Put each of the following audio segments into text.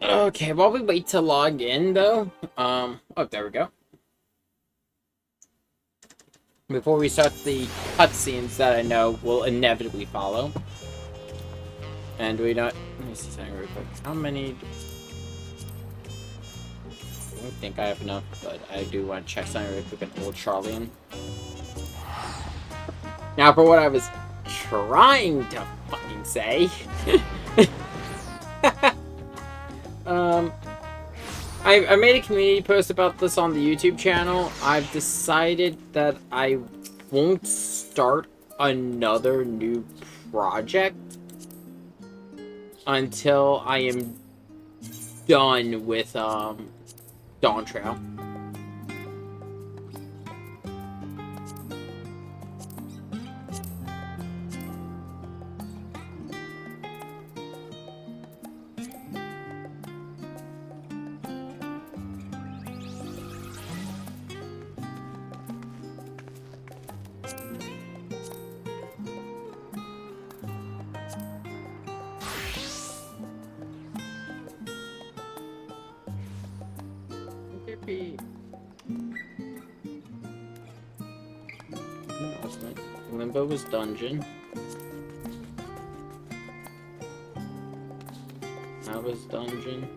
Okay, while we wait to log in, though, oh, there we go. Before we start the cutscenes that I know will inevitably follow. And we don't... Let me see something real quick. How many... I don't think I have enough, but I do want to check something real quick at Old Charlie. Now, for what I was trying to fucking say... um... I made a community post about this on the YouTube channel. I've decided that I won't start another new project until I am done with Dawntrail. Limbo was dungeon. That was dungeon.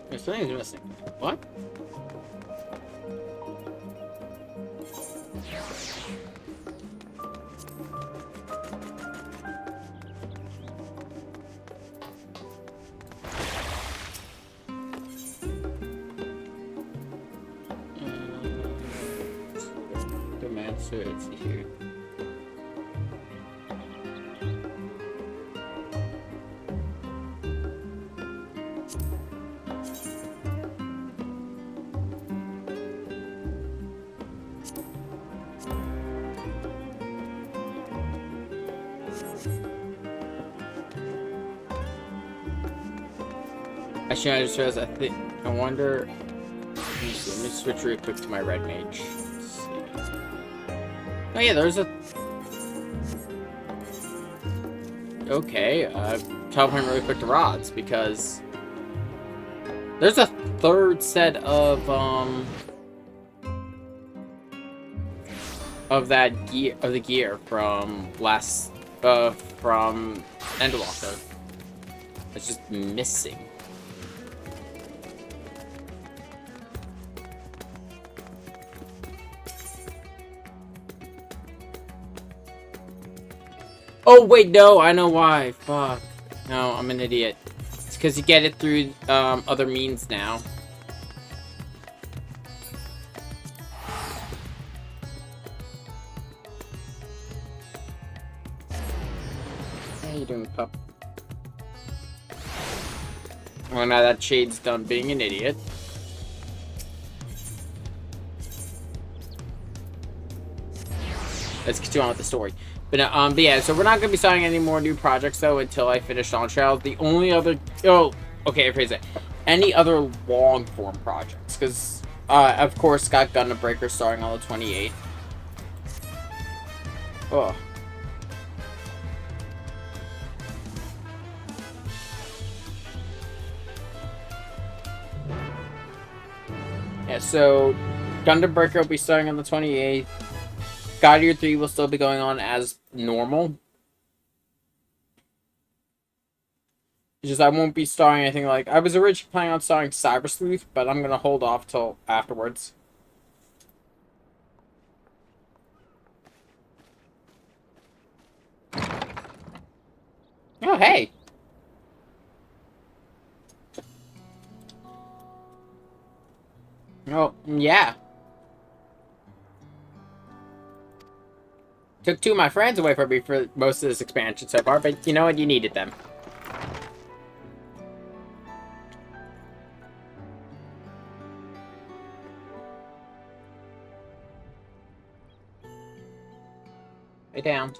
There's something's missing. What? So let's see here. Actually, I just realized, I wonder... Let me see, let me switch real quick to my red mage. Oh yeah, there's a... Okay, teleport really quick to rods, because... There's a third set of that gear, of the gear from last, from Endwalker. It's just missing. Oh, wait, no, I know why. Fuck. No, I'm an idiot. It's because you get it through, other means now. How you doing, pup? Well, now that Shade's done being an idiot. Let's continue on with the story. But yeah, so we're not gonna be starting any more new projects though until I finish Dawntrail. The only other okay, I phrase it. Any other long form projects, because of course got Gundam Breaker starting on the 28th. Oh. Yeah, so Gundam Breaker will be starting on the 28th. God Eater 3 will still be going on as normal. It's just I won't be starring anything like... I was originally planning on starring Cyber Sleuth, but I'm going to hold off till afterwards. Oh, hey! Oh, yeah. Took two of my friends away from me for most of this expansion so far, but you know what? You needed them. Lay down.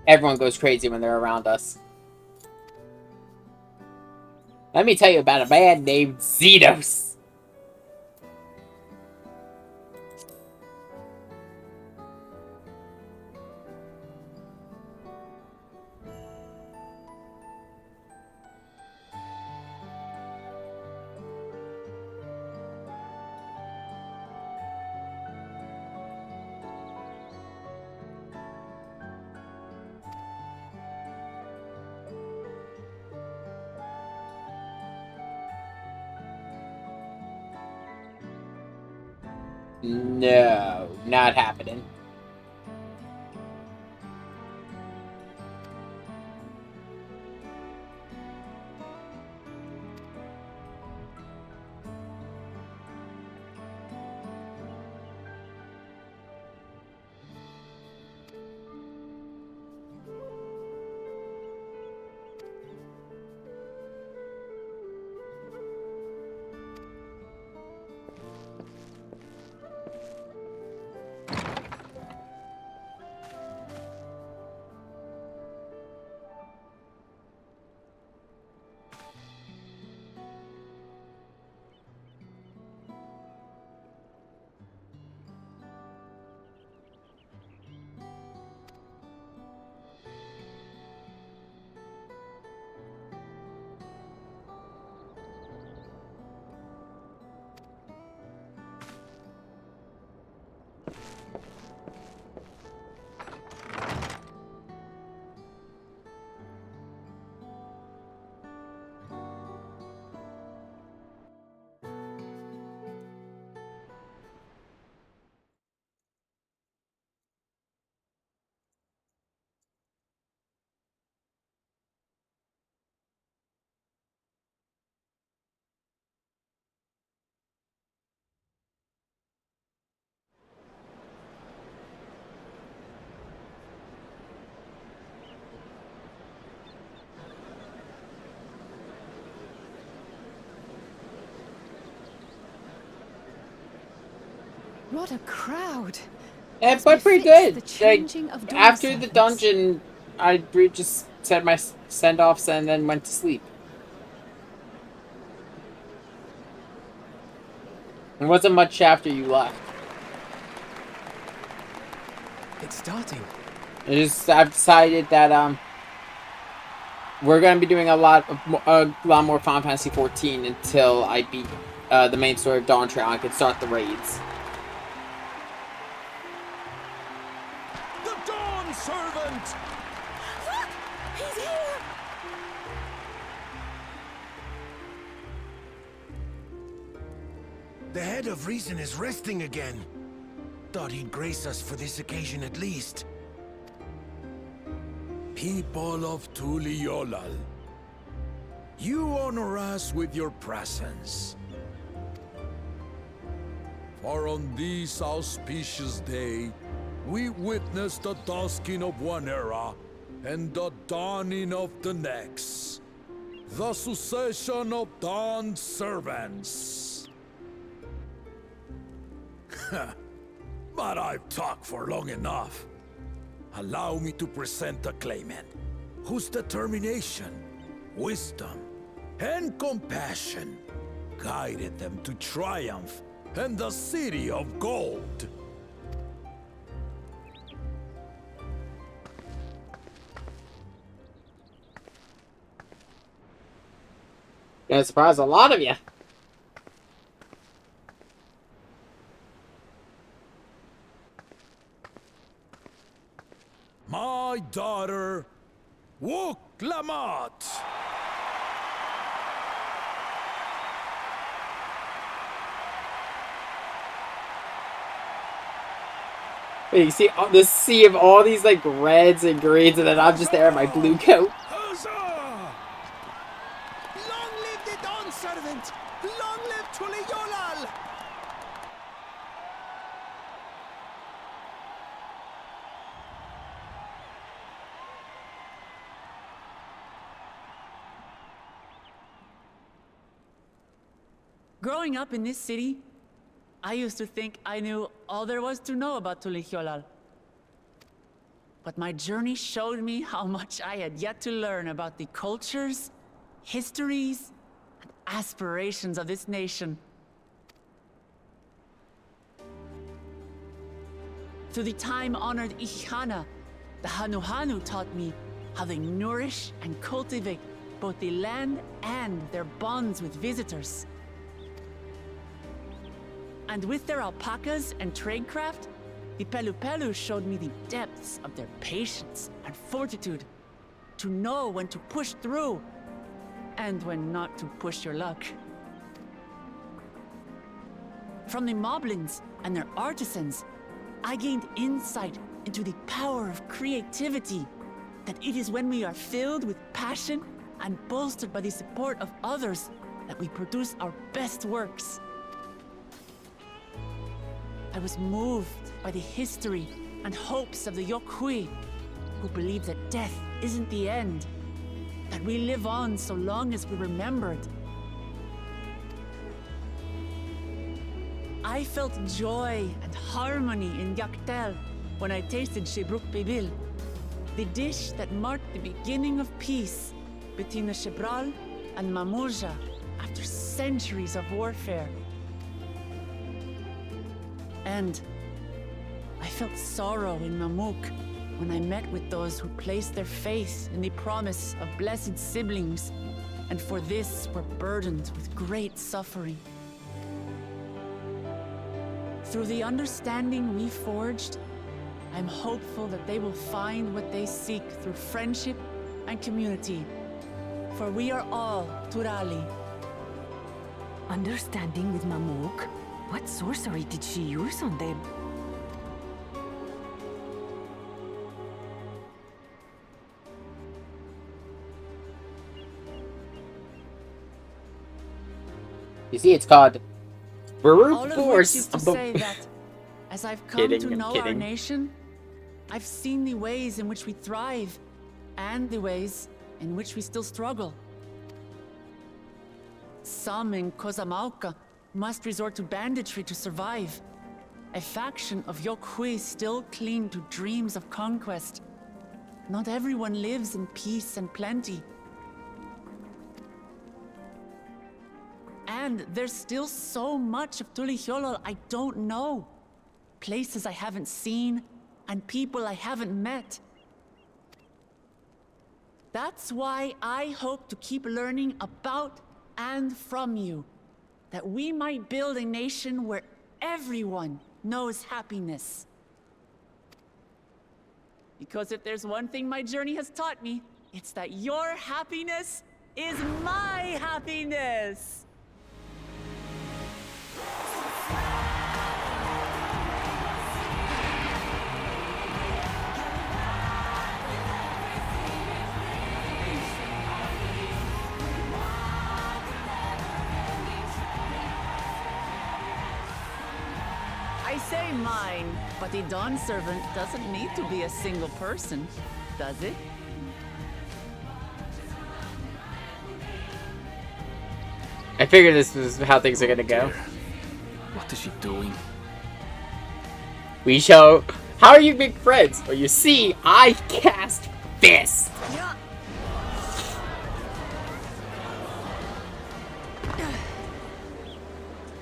Everyone goes crazy when they're around us. Let me tell you about a man named Xenos. No, not happening. What a crowd! It went pretty good. Like, after the Servants. dungeon, I just said my send-offs and then went to sleep. It wasn't much after you left. It's starting. I've decided that we're gonna be doing a lot more Final Fantasy 14 until I beat the main story of Dawntrail and I can start the raids. The Dawn Servant! Look! He's here! The head of reason is resting again. Thought he'd grace us for this occasion at least. People of Tuliolal, you honor us with your presence. For on this auspicious day, we witness the dusking of one era and the dawning of the next. The succession of Dawn servants. But I've talked for long enough. Allow me to present the claimant, whose determination, wisdom, and compassion guided them to triumph and the City of Gold. Gonna surprise a lot of you. My daughter, Wook Lamat. Wait, you see the sea of all these like reds and greens, and then I'm just there in my blue coat. Huzzah! Long live the Dawn Servant! Long live Tuliolal! Growing up in this city, I used to think I knew all there was to know about Tulihyolal. but my journey showed me how much I had yet to learn about the cultures, histories, and aspirations of this nation. Through the time-honored Ihana, the Hanuhanu taught me how they nourish and cultivate both the land and their bonds with visitors. And with their alpacas and tradecraft, the Pelupelu showed me the depths of their patience and fortitude, to know when to push through and when not to push your luck. From the Moblins and their artisans, I gained insight into the power of creativity, that it is when we are filled with passion and bolstered by the support of others that we produce our best works. I was moved by the history and hopes of the Yokhui, who believe that death isn't the end, that we live on so long as we're remembered. I felt joy and harmony in Yaktel when I tasted Shebruk Bibil, the dish that marked the beginning of peace between the Shebral and Mamurja after centuries of warfare. And I felt sorrow in Mamuk when I met with those who placed their faith in the promise of blessed siblings, and for this were burdened with great suffering. Through the understanding we forged, I'm hopeful that they will find what they seek through friendship and community, for we are all Turali. Understanding with Mamuk? What sorcery did she use on them? You see, it's called brute All of which force. is to say that, as I've come Kidding, to I'm know our kidding. nation, I've seen the ways in which we thrive, and the ways in which we still struggle. Some in Kozamauka must resort to banditry to survive. A faction of Yokhui still cling to dreams of conquest. Not everyone lives in peace and plenty. And there's still so much of Tulihyolol I don't know. Places I haven't seen, and people I haven't met. That's why I hope to keep learning about and from you, that we might build a nation where everyone knows happiness. Because if there's one thing my journey has taught me, it's that your happiness is my happiness! I say mine, but the Dawn Servant doesn't need to be a single person, does it? I figured this was how things are gonna go. What is she doing? We show. How are you big friends? Well, you see, I cast Fist.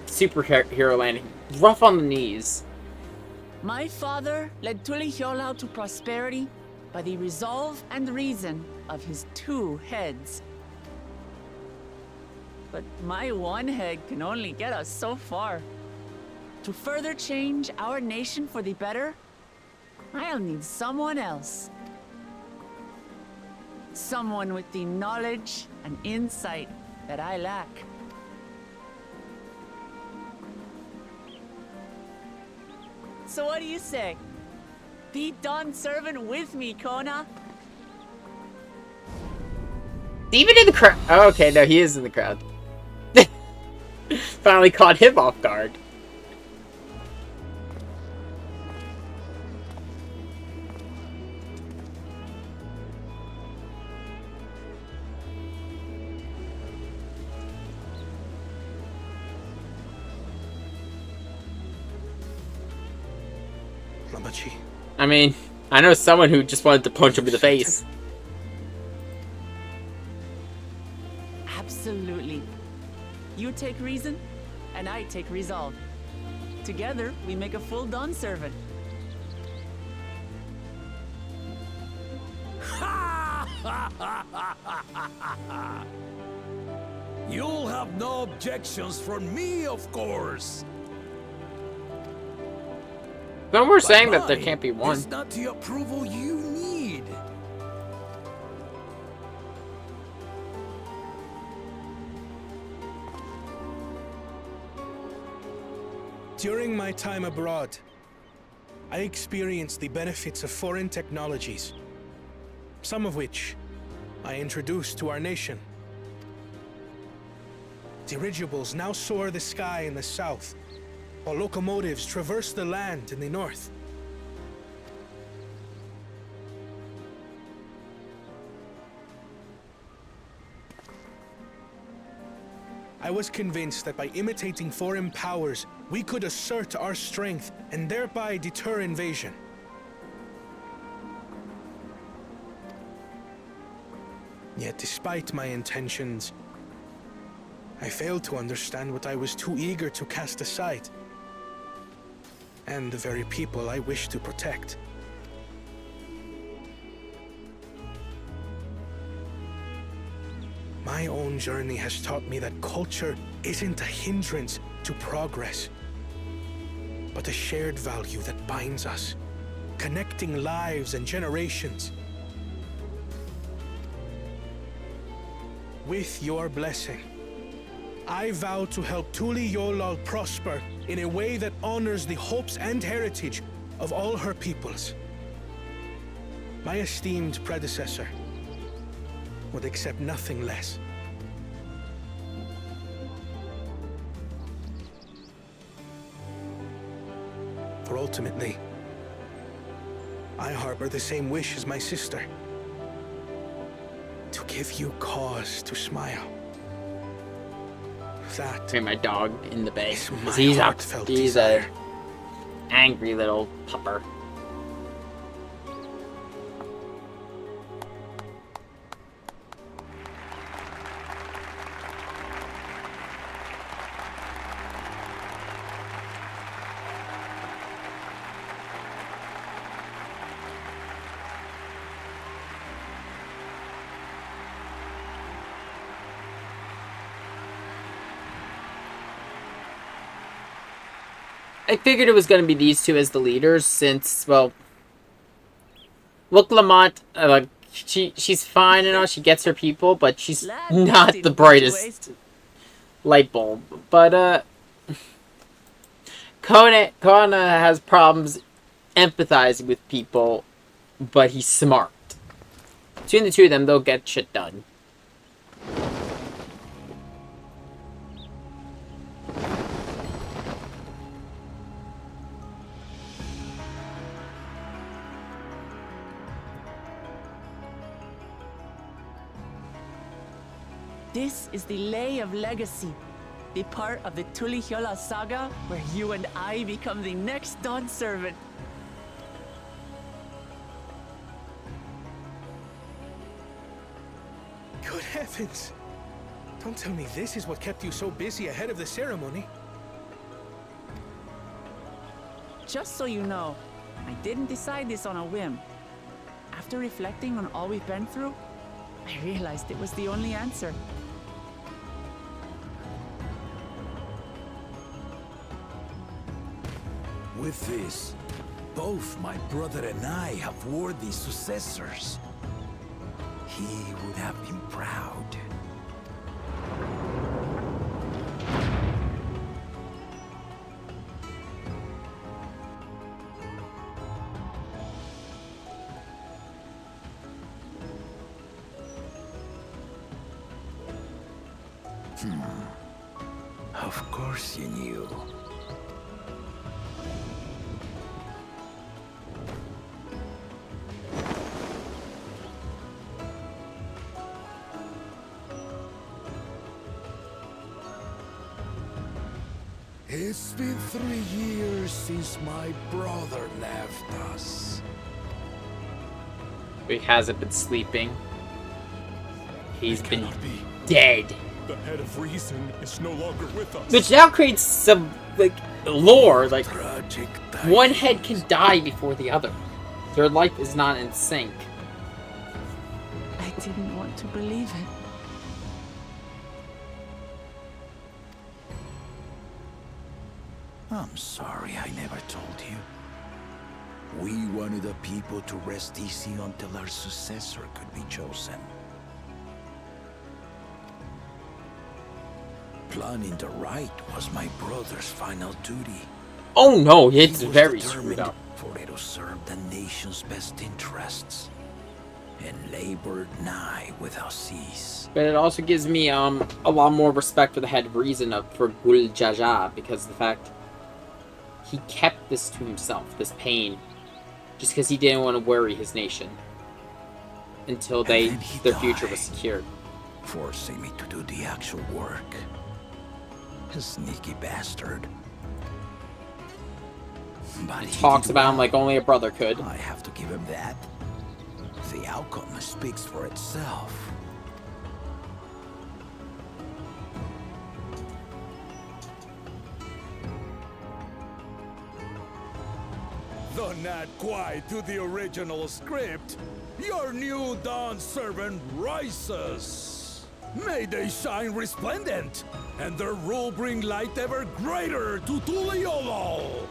Superhero landing. Rough on the knees. My father led Tulihyolao to prosperity by the resolve and reason of his 2 heads. But my 1 head can only get us so far. To further change our nation for the better, I'll need someone else. Someone with the knowledge and insight that I lack. So what do you say? Be Dawn Servant with me, Kona. Even in the crowd. Oh, okay, no, he is in the crowd. Finally caught him off guard. Ramachi, I mean, I know someone who just wanted to punch him in the face. Absolutely. You take reason, and I take resolve. Together, we make a full Dawn servant. You'll have no objections from me, of course. Then we're But saying that there mine can't be one. is not the approval you need. During my time abroad, I experienced the benefits of foreign technologies, some of which I introduced to our nation. Dirigibles now soar the sky in the south, while locomotives traverse the land in the north. I was convinced that by imitating foreign powers, we could assert our strength and thereby deter invasion. Yet despite my intentions, I failed to understand what I was too eager to cast aside, and the very people I wish to protect. My own journey has taught me that culture isn't a hindrance to progress, but a shared value that binds us, connecting lives and generations. With your blessing, I vow to help Tuli Yolal prosper in a way that honors the hopes and heritage of all her peoples. My esteemed predecessor would accept nothing less. For ultimately, I harbor the same wish as my sister. To give you cause to smile. That Hey, my dog in the bay. is 'Cause my he's heartfelt a desire. angry little pupper. I figured it was going to be these two as the leaders, since, well, look, Lamont, like, she's fine and all, she gets her people, but she's Lad, not wasted the much brightest waste. light bulb. But, Kona has problems empathizing with people, but he's smart. Between the two of them, they'll get shit done. This is the Lay of Legacy, the part of the Tulihyola saga where you and I become the next Dawn servant. Good heavens! Don't tell me this is what kept you so busy ahead of the ceremony. Just so you know, I didn't decide this on a whim. After reflecting on all we've been through, I realized it was the only answer. With this, both my brother and I have worthy successors. He would have been proud. Of course you knew. It's been 3 years since my brother left us. He hasn't been sleeping. He's It been cannot be. dead. The head of reason is no longer with us. Which now creates some, like, lore. Like, Tragic one head can die before the other. Their life is not in sync. I didn't want to believe it. I'm sorry I never told you. We wanted the people to rest easy until our successor could be chosen. Planning the right was my brother's final duty. Oh no, it's He was very screwed determined up. for it to serve the nation's best interests, and labored nigh without cease. But it also gives me a lot more respect for the head of reason for Gul Jaja, because of the fact he kept this to himself, this pain, just because he didn't want to worry his nation until And then he their future was died, secured. forcing me to do the actual work. A sneaky bastard. But he Talks did about him well. like only a brother could. I have to give him that. The outcome speaks for itself. The not quite to the original script. Your new Dawn servant rises. May they shine resplendent, and their rule bring light ever greater to Tuliolo.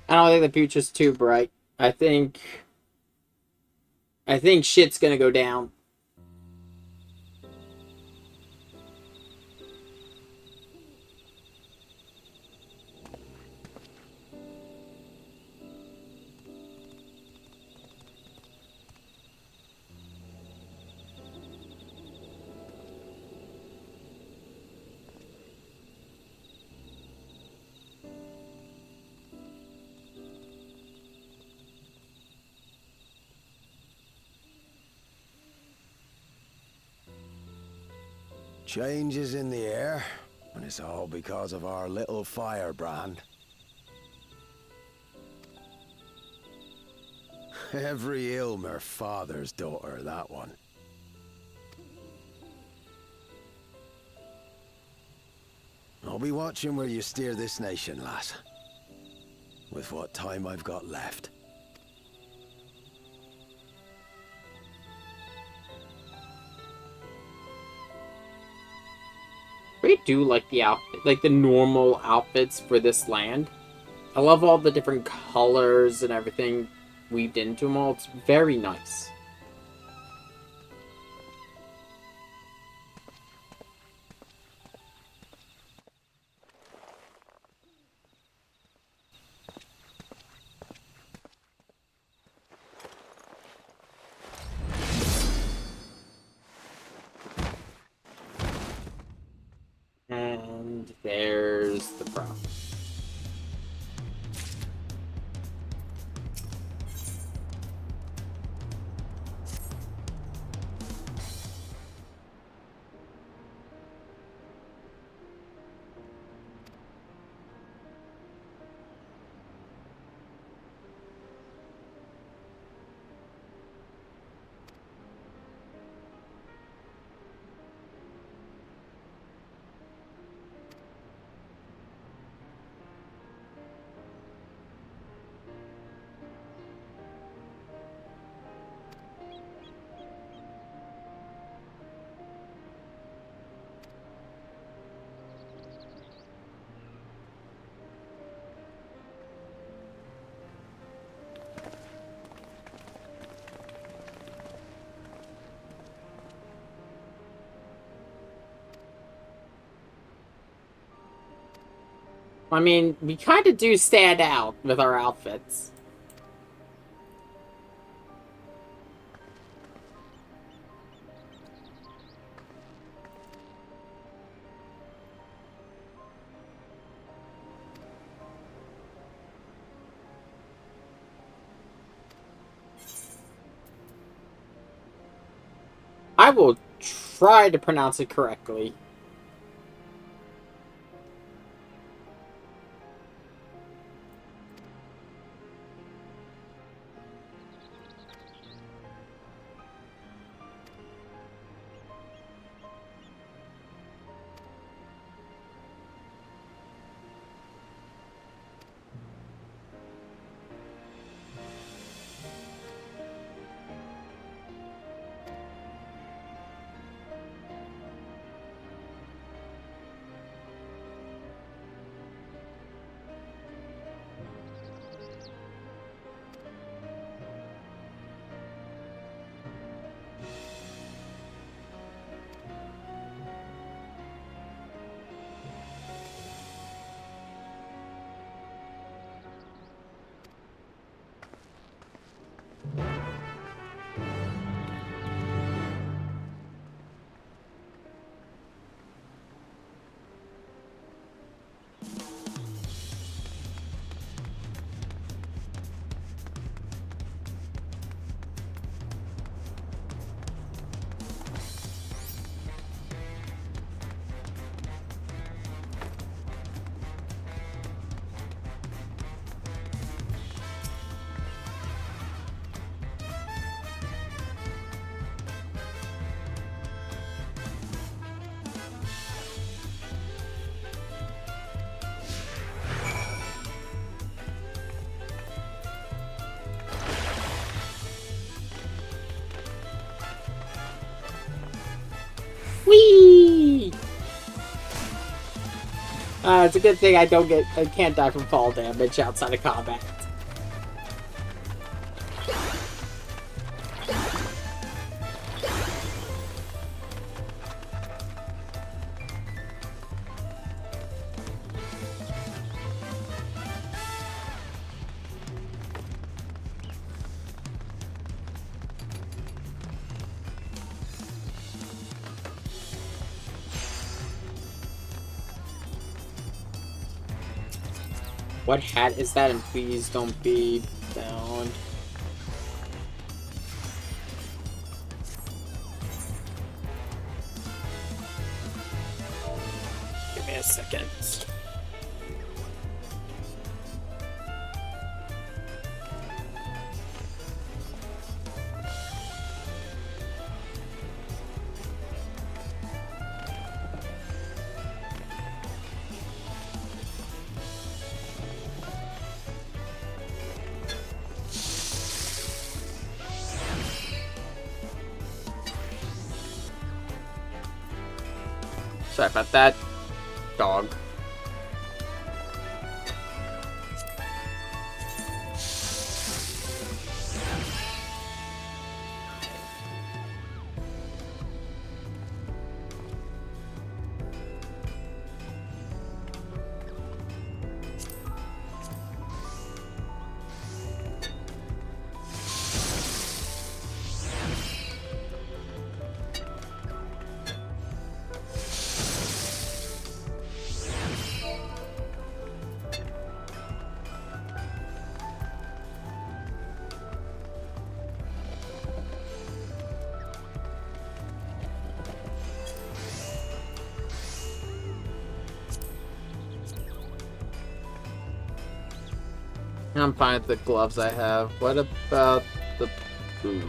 I don't think the future's too bright. I think shit's gonna go down. Change is in the air, and it's all because of our little firebrand. Every Ilmer father's daughter, that one. I'll be watching where you steer this nation, lass. With what time I've got left. I do like the outfit, like the normal outfits for this land. I love all the different colors and everything weaved into them all. It's very nice. And there's the problem. I mean, we kind of do stand out with our outfits. I will try to pronounce it correctly. Whee! It's a good thing I can't die from fall damage outside of combat. What hat is that? And please don't be bound. Give me a second. Sorry about that, dog. I'm fine with the gloves I have. What about the boot?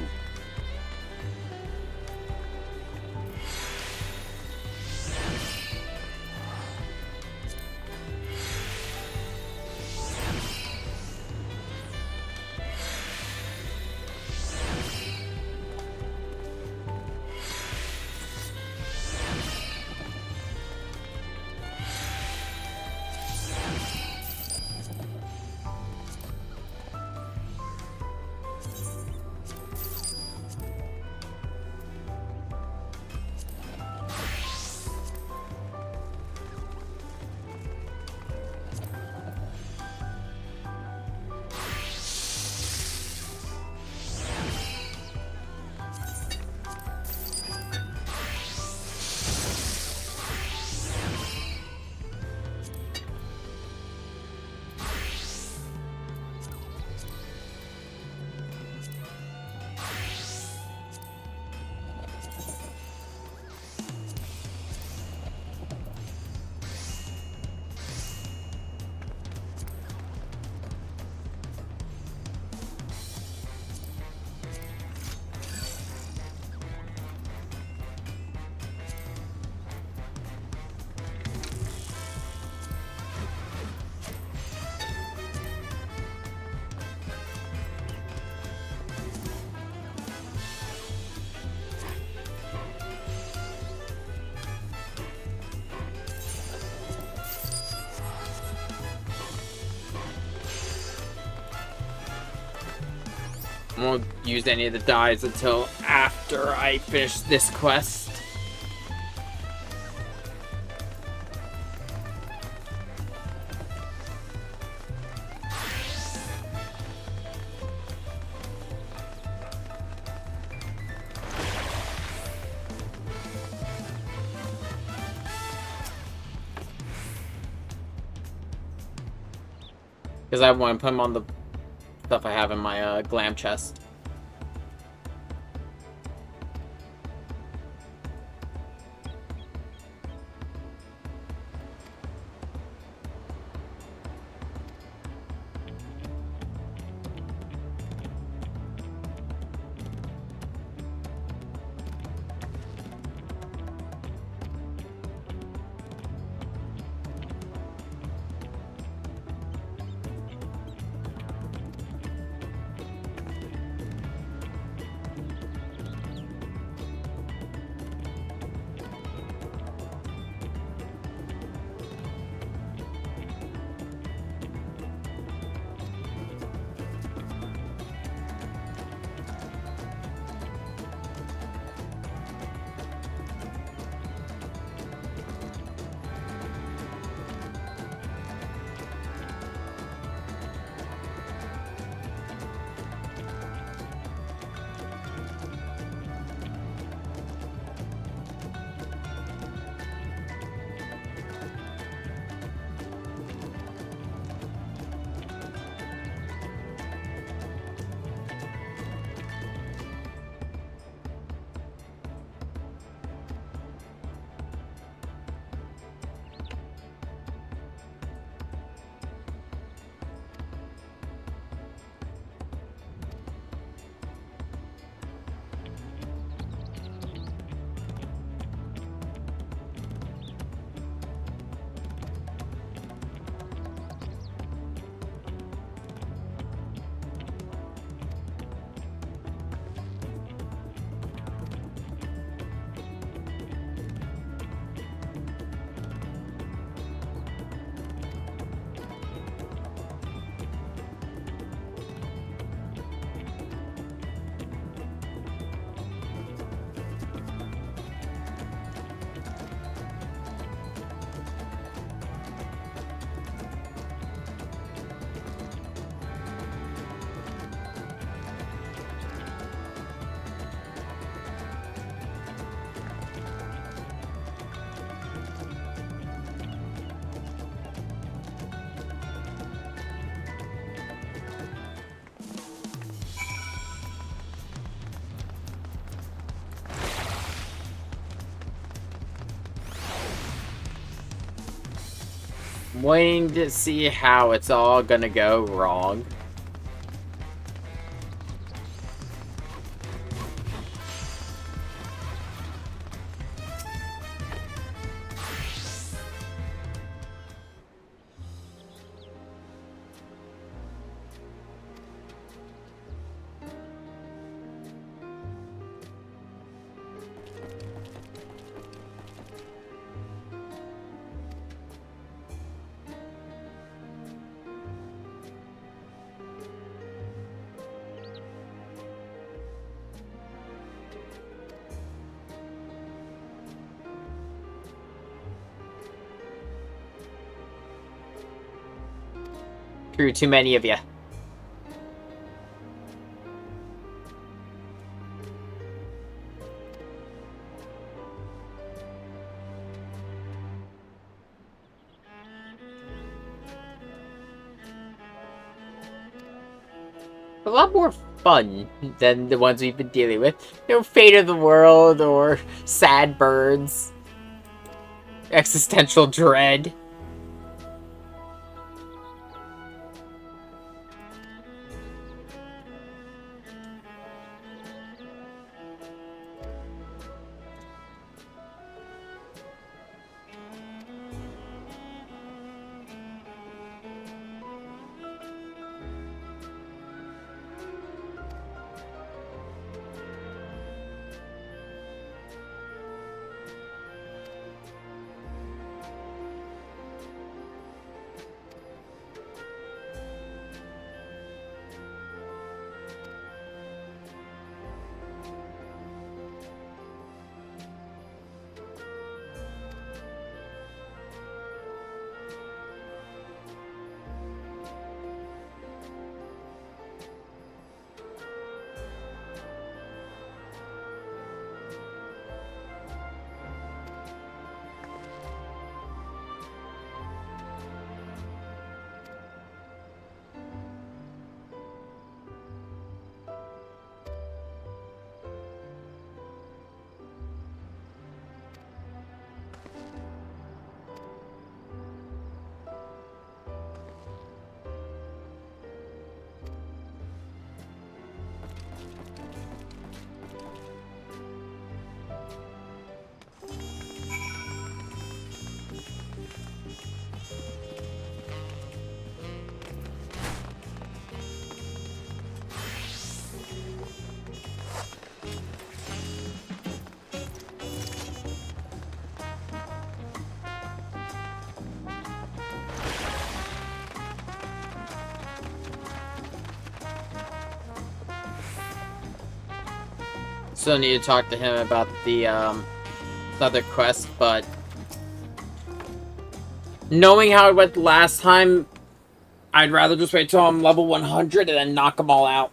I won't use any of the dyes until after I finish this quest. Because I want to put them on the stuff I have in my glam chest. I'm waiting to see how it's all gonna go wrong. Screw too many of you. A lot more fun than the ones we've been dealing with. You know, Fate of the World or Sad Birds. Existential Dread. Still need to talk to him about the other quest, but knowing how it went last time, I'd rather just wait till I'm level 100 and then knock them all out.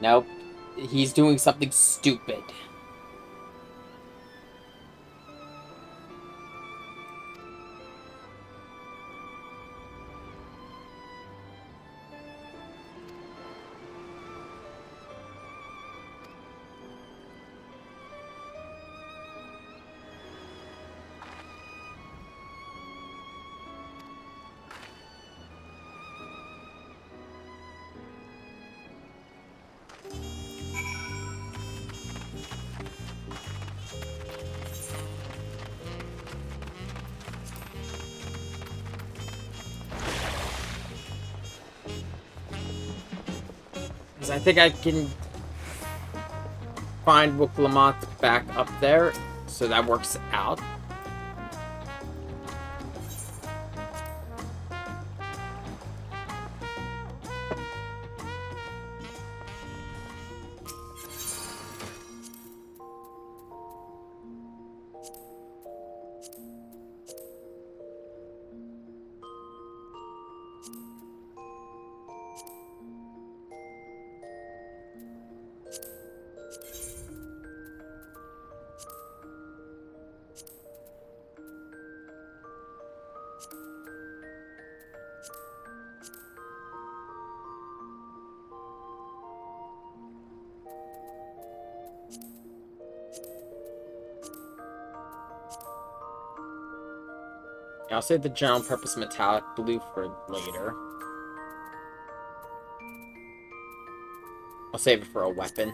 Nope. He's doing something stupid. Because I think I can find Wook Lamont back up there, so that works out. I'll save the general purpose metallic blue for later. I'll save it for a weapon.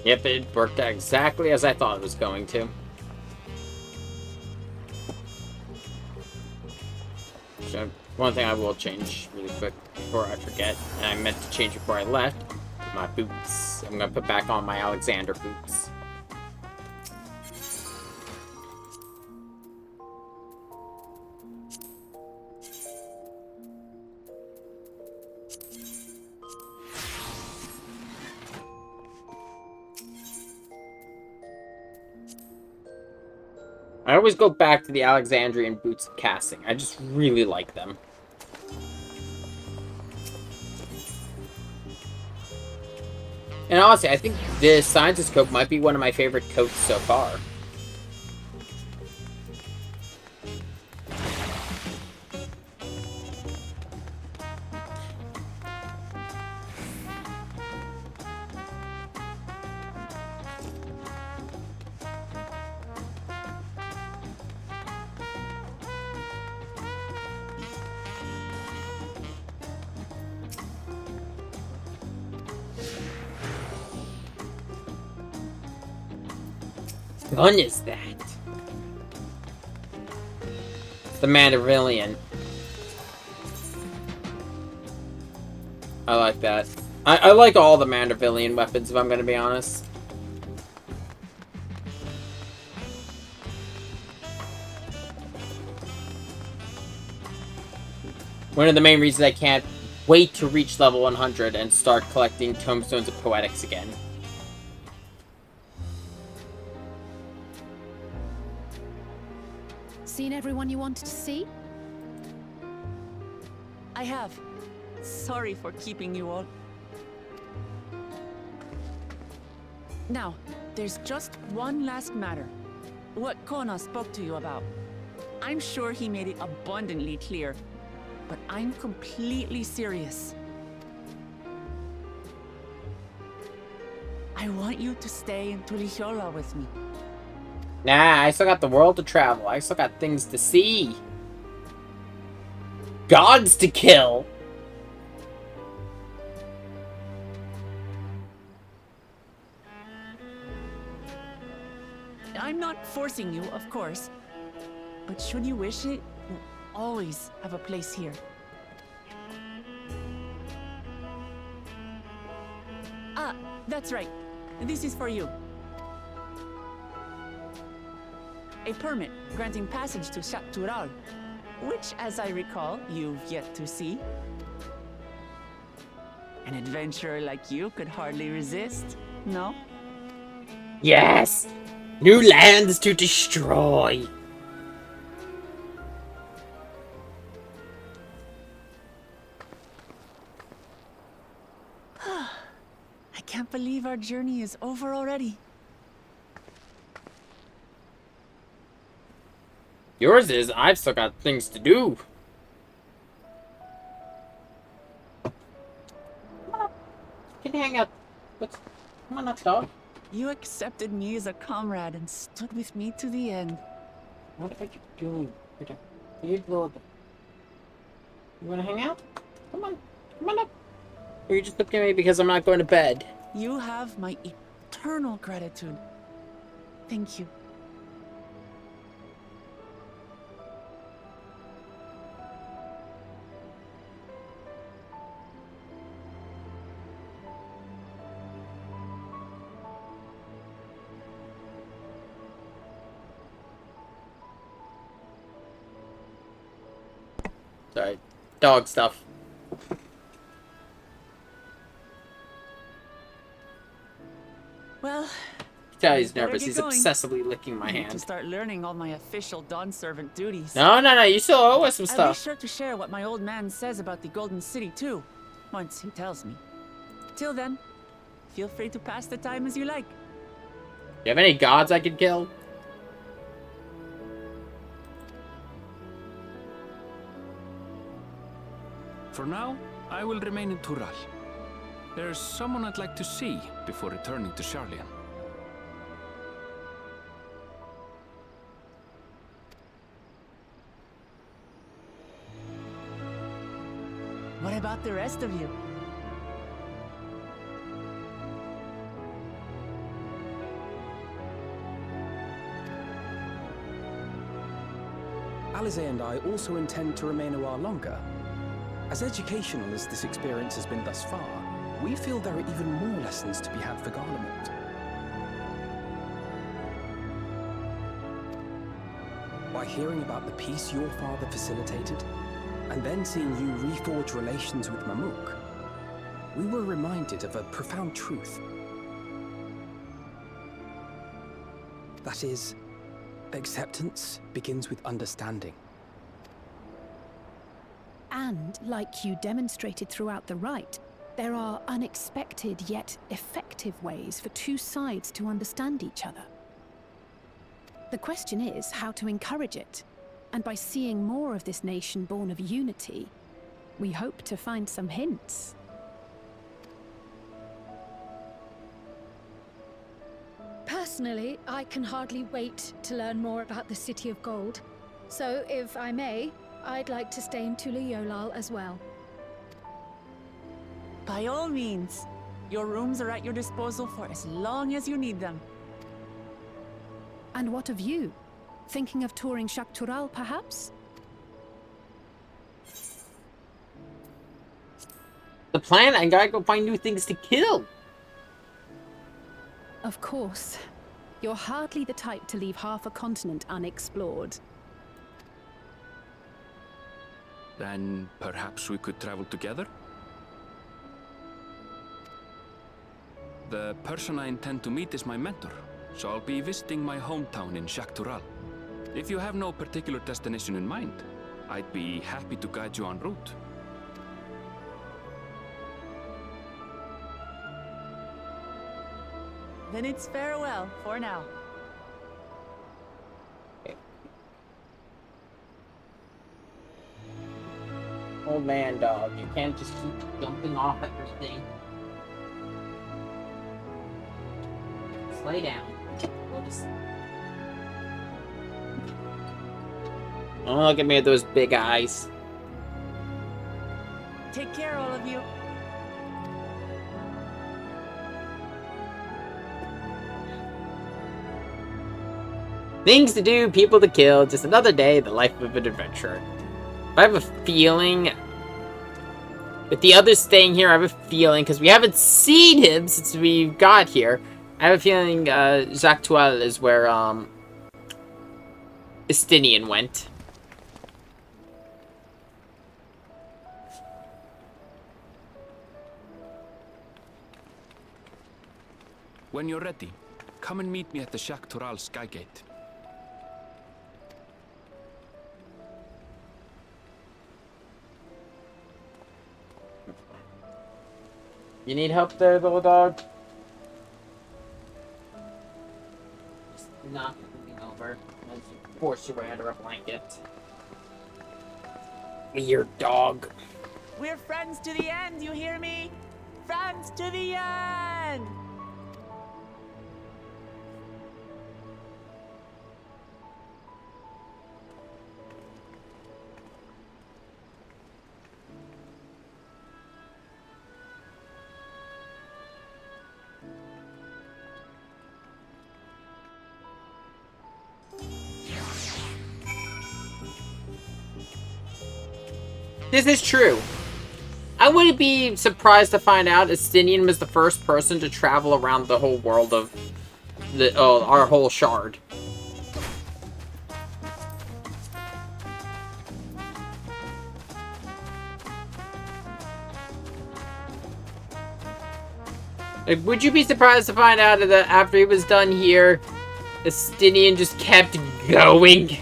Yep, it worked out exactly as I thought it was going to. So, one thing I will change really quick before I forget, and I meant to change before I left, my boots. I'm gonna put back on my Alexander boots. I always go back to the Alexandrian boots of casting. I just really like them. And honestly, I think this Scientist coat might be one of my favorite coats so far. What gun is that? It's the Mandarillion. I like that. I like all the Mandarillion weapons, if I'm gonna be honest. One of the main reasons I can't wait to reach level 100 and start collecting Tomestones of Poetics again. Seen everyone you wanted to see? I have. Sorry for keeping you all. Now, there's just one last matter. What Kona spoke to you about. I'm sure he made it abundantly clear, but I'm completely serious. I want you to stay in Tulihiola with me. Nah, I still got the world to travel. I still got things to see. Gods to kill. I'm not forcing you, of course. But should you wish it, you'll always have a place here. Ah, that's right. This is for you. A permit granting passage to Shatural, which, as I recall, you've yet to see. An adventurer like you could hardly resist, no? Yes! New lands to destroy! I can't believe our journey is over already. Yours is, I've still got things to do. Come on, you can hang out. Come on up, dog. You accepted me as a comrade and stood with me to the end. What are you doing? You wanna hang out? Come on up. Or you just looking at me because I'm not going to bed? You have my eternal gratitude. Thank you. Sorry. Dog stuff. Well, Tell he's better nervous. get He's going. obsessively licking my I need to hand. start learning all my official Dawn servant duties. No. You still owe us some I'll be stuff. sure to share what my old man says about the Golden City too, once he tells me. Till then, feel free to pass the time as you like. You have any gods I could kill? For now, I will remain in Tural. There's someone I'd like to see before returning to Sharlayan. What about the rest of you? Alize and I also intend to remain a while longer. As educational as this experience has been thus far, we feel there are even more lessons to be had for Garlemald. By hearing about the peace your father facilitated, and then seeing you reforge relations with Mamuk, we were reminded of a profound truth. That is, acceptance begins with understanding. And, like you demonstrated throughout the rite, there are unexpected yet effective ways for two sides to understand each other. The question is how to encourage it, and by seeing more of this nation born of unity, we hope to find some hints. Personally, I can hardly wait to learn more about the City of Gold. So, if I may, I'd like to stay in Tula Yolal as well. By all means. Your rooms are at your disposal for as long as you need them. And what of you? Thinking of touring Shaktural, perhaps? The plan? I gotta go find new things to kill. Of course. You're hardly the type to leave half a continent unexplored. Then perhaps we could travel together? The person I intend to meet is my mentor, so I'll be visiting my hometown in Shaktural. If you have no particular destination in mind, I'd be happy to guide you en route. Then it's farewell for now. Old man dog, you can't just keep jumping off at your thing. Just lay down. We'll just... Don't look at me with those big eyes. Take care, all of you. Things to do, people to kill, just another day, the life of an adventurer. I have a feeling, with the others staying here, I have a feeling, because we haven't seen him since we got here, I have a feeling Shaktural is where Estinian went. When you're ready, come and meet me at the Shaktural Skygate. You need help there, little dog? Just knock everything over. And force your way under a blanket. Weird dog. We're friends to the end, you hear me? Friends to the end! This is true. I wouldn't be surprised to find out Estinian was the first person to travel around the whole world of our whole shard. Like, would you be surprised to find out that after he was done here, Estinian just kept going?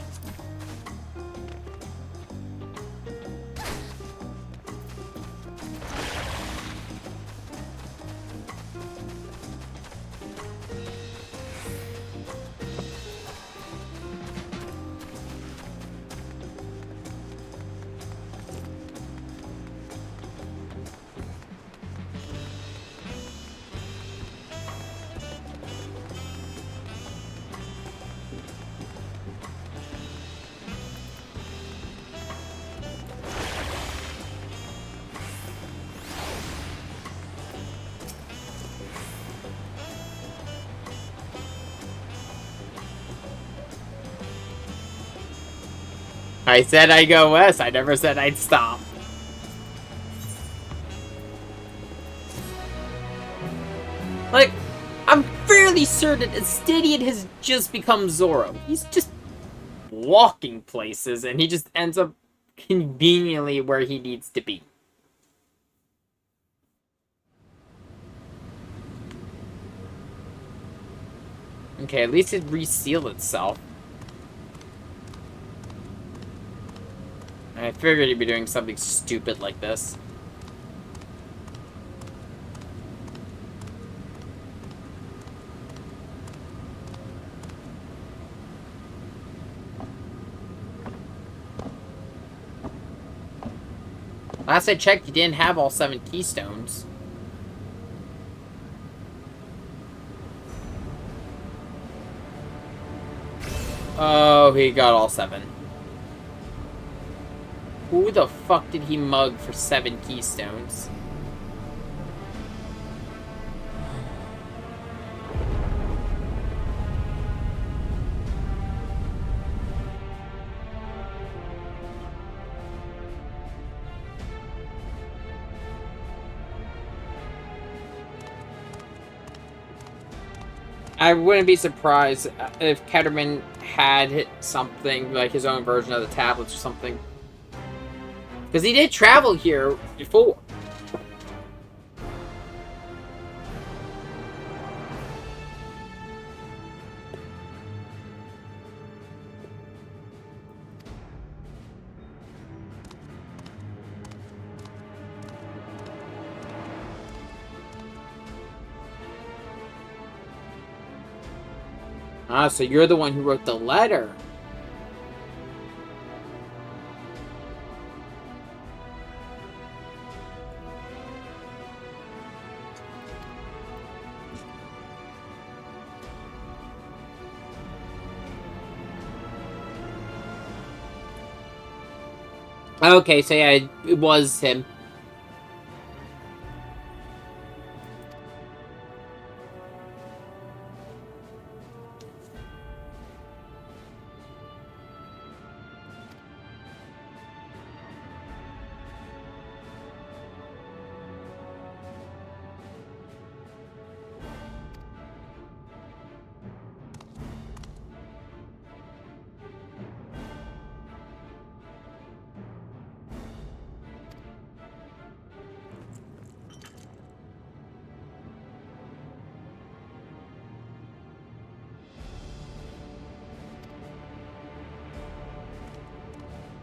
I said I'd go west. I never said I'd stop. Like, I'm fairly certain Estidian has just become Zoro. He's just walking places, and he just ends up conveniently where he needs to be. Okay, at least it resealed itself. I figured he'd be doing something stupid like this. Last I checked, you didn't have all 7 keystones. Oh, he got all 7. Who the fuck did he mug for 7 keystones? I wouldn't be surprised if Ketterman had something, like his own version of the tablets or something. Because he did travel here before. Ah, so you're the one who wrote the letter. Okay, so yeah, it was him.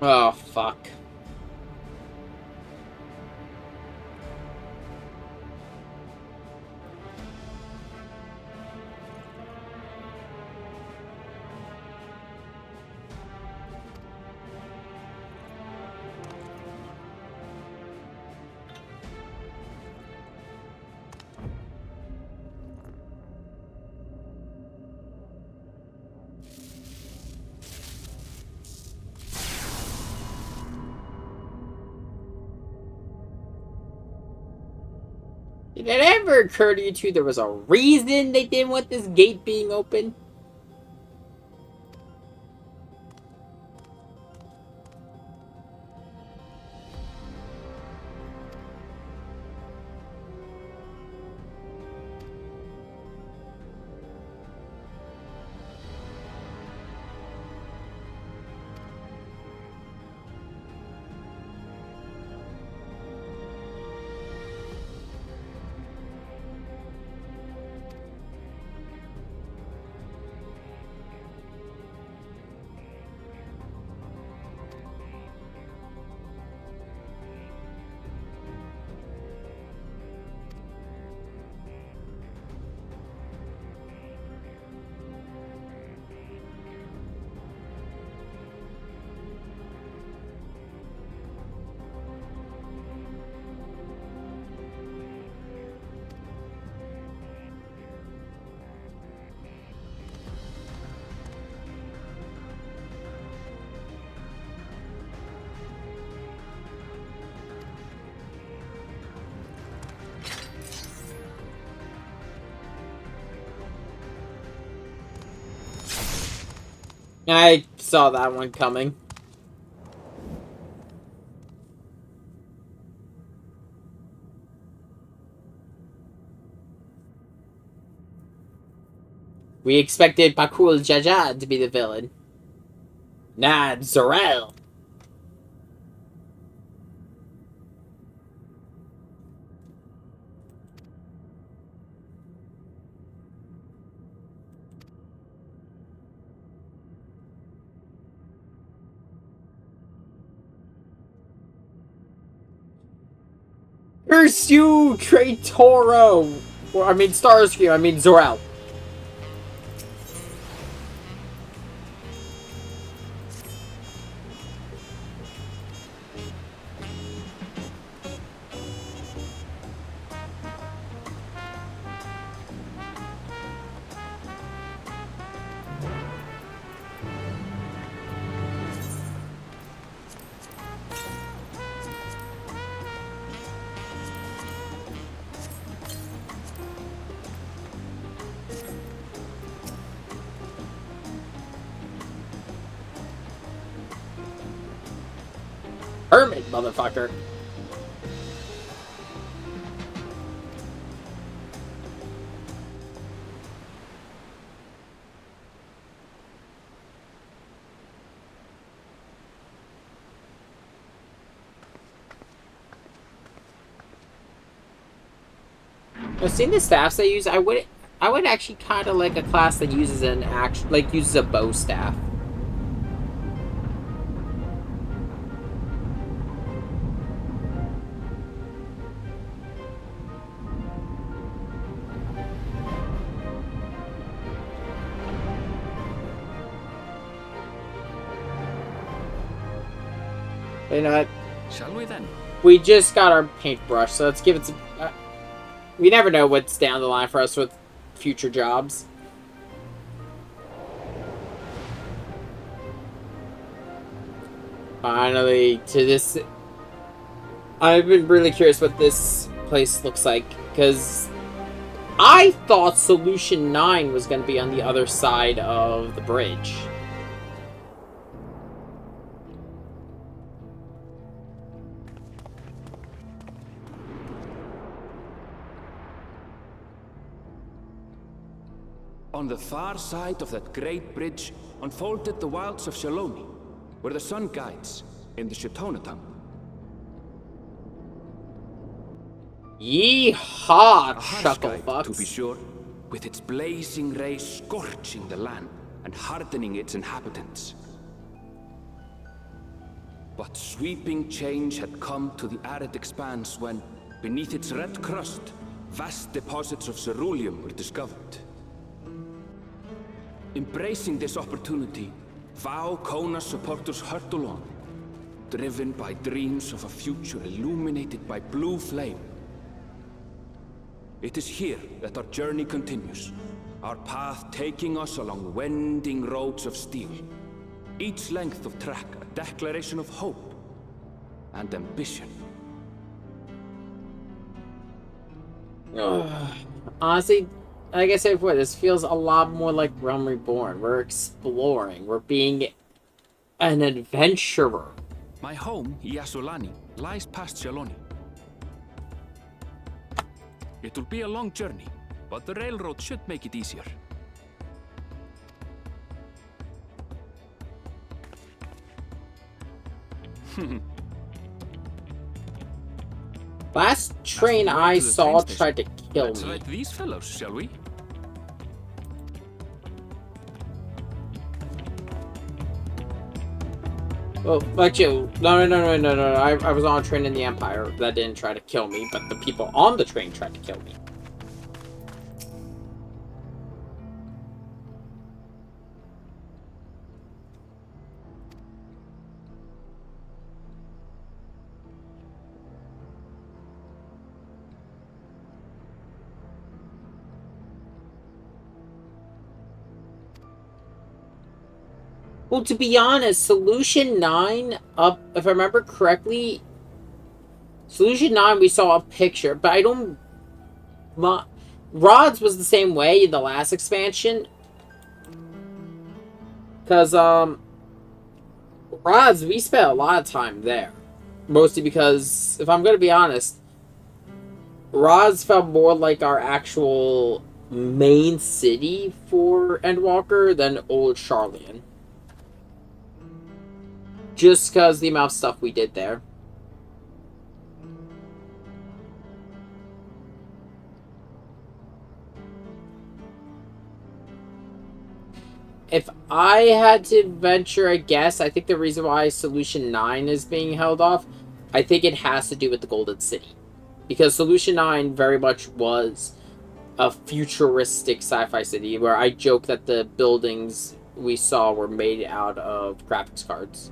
Oh, fuck. Did it ever occur to you two there was a reason they didn't want this gate being open? I saw that one coming. We expected Bakul Jaja to be the villain. Nah, Zorel. Curse you, Traitoro! Or, I mean, Starscream, I mean, Zorel. Hermit, motherfucker. I've seen the staffs they use. I would actually kind of like a class that uses uses a bow staff. You know what? Shall we then? We just got our paintbrush, so let's give it some... we never know what's down the line for us with future jobs. Finally, to this... I've been really curious what this place looks like, because I thought Solution 9 was going to be on the other side of the bridge. On the far side of that great bridge unfolded the wilds of Shaloni, where the sun guides in the Shatonatam. Yeehaw, A harsh chuckle guide, fucks. to be sure, with its blazing rays scorching the land and hardening its inhabitants. But sweeping change had come to the arid expanse when, beneath its red crust, vast deposits of ceruleum were discovered. Embracing this opportunity, Vau Kona's supporters hurtle on, driven by dreams of a future illuminated by blue flame. It is here that our journey continues, our path taking us along winding roads of steel. Each length of track a declaration of hope and ambition. Honestly, like I said before, this feels a lot more like Realm Reborn. We're exploring. We're being an adventurer. My home, Yasulani, lies past Shaloni. It will be a long journey, but the railroad should make it easier. Last train I saw tried to kill Let's me. ride these fellows, shall we? Well, like you. No. I was on a train in the Empire that didn't try to kill me, but the people on the train tried to kill me. Well, to be honest, Solution 9, if I remember correctly, Solution 9 we saw a picture, but I don't... Rods was the same way in the last expansion. Because, Rods, we spent a lot of time there. Mostly because, if I'm going to be honest, Rods felt more like our actual main city for Endwalker than Old Charlian. Just because the amount of stuff we did there. If I had to venture a guess, I think the reason why Solution 9 is being held off, I think it has to do with the Golden City. Because Solution 9 very much was a futuristic sci-fi city where I joke that the buildings we saw were made out of graphics cards.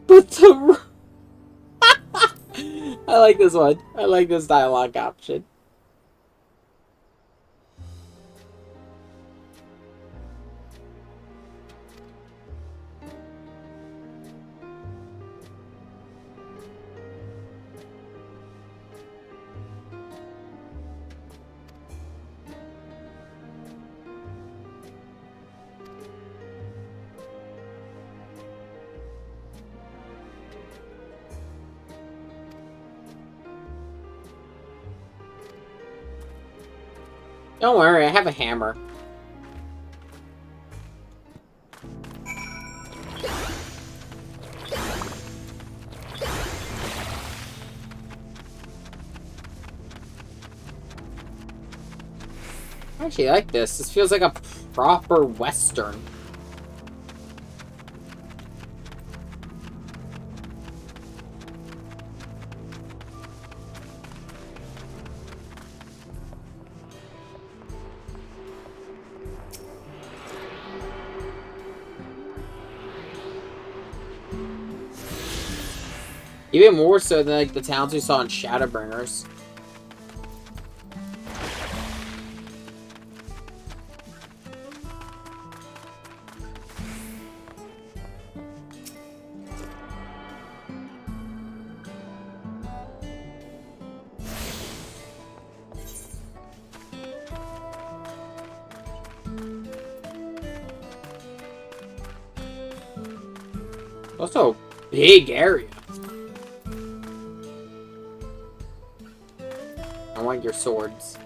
But the... I like this one. I like this dialogue option. Don't worry, I have a hammer. I actually like this. This feels like a proper Western. Even more so than like the towns we saw in Shadowbringers. Also a big area. I want your swords.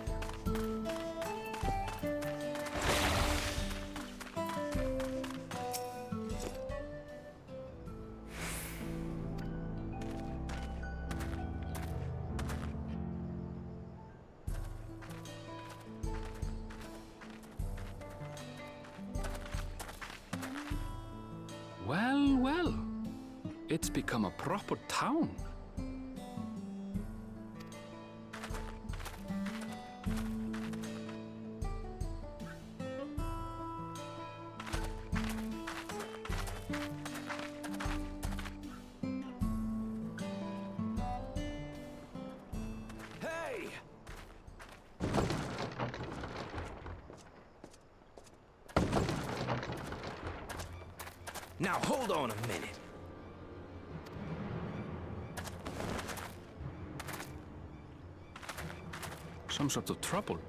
Well, well. It's become a proper town. Now hold on a minute. Some sort of trouble.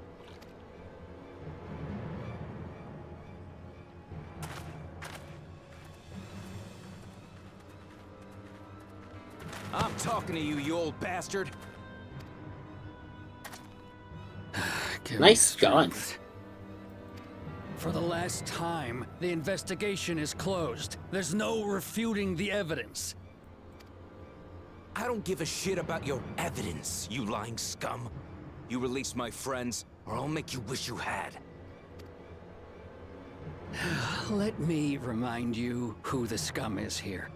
I'm talking to you, you old bastard. Nice gun. For the last time, the investigation is closed. There's no refuting the evidence. I don't give a shit about your evidence, you lying scum. You release my friends, or I'll make you wish you had. Let me remind you who the scum is here.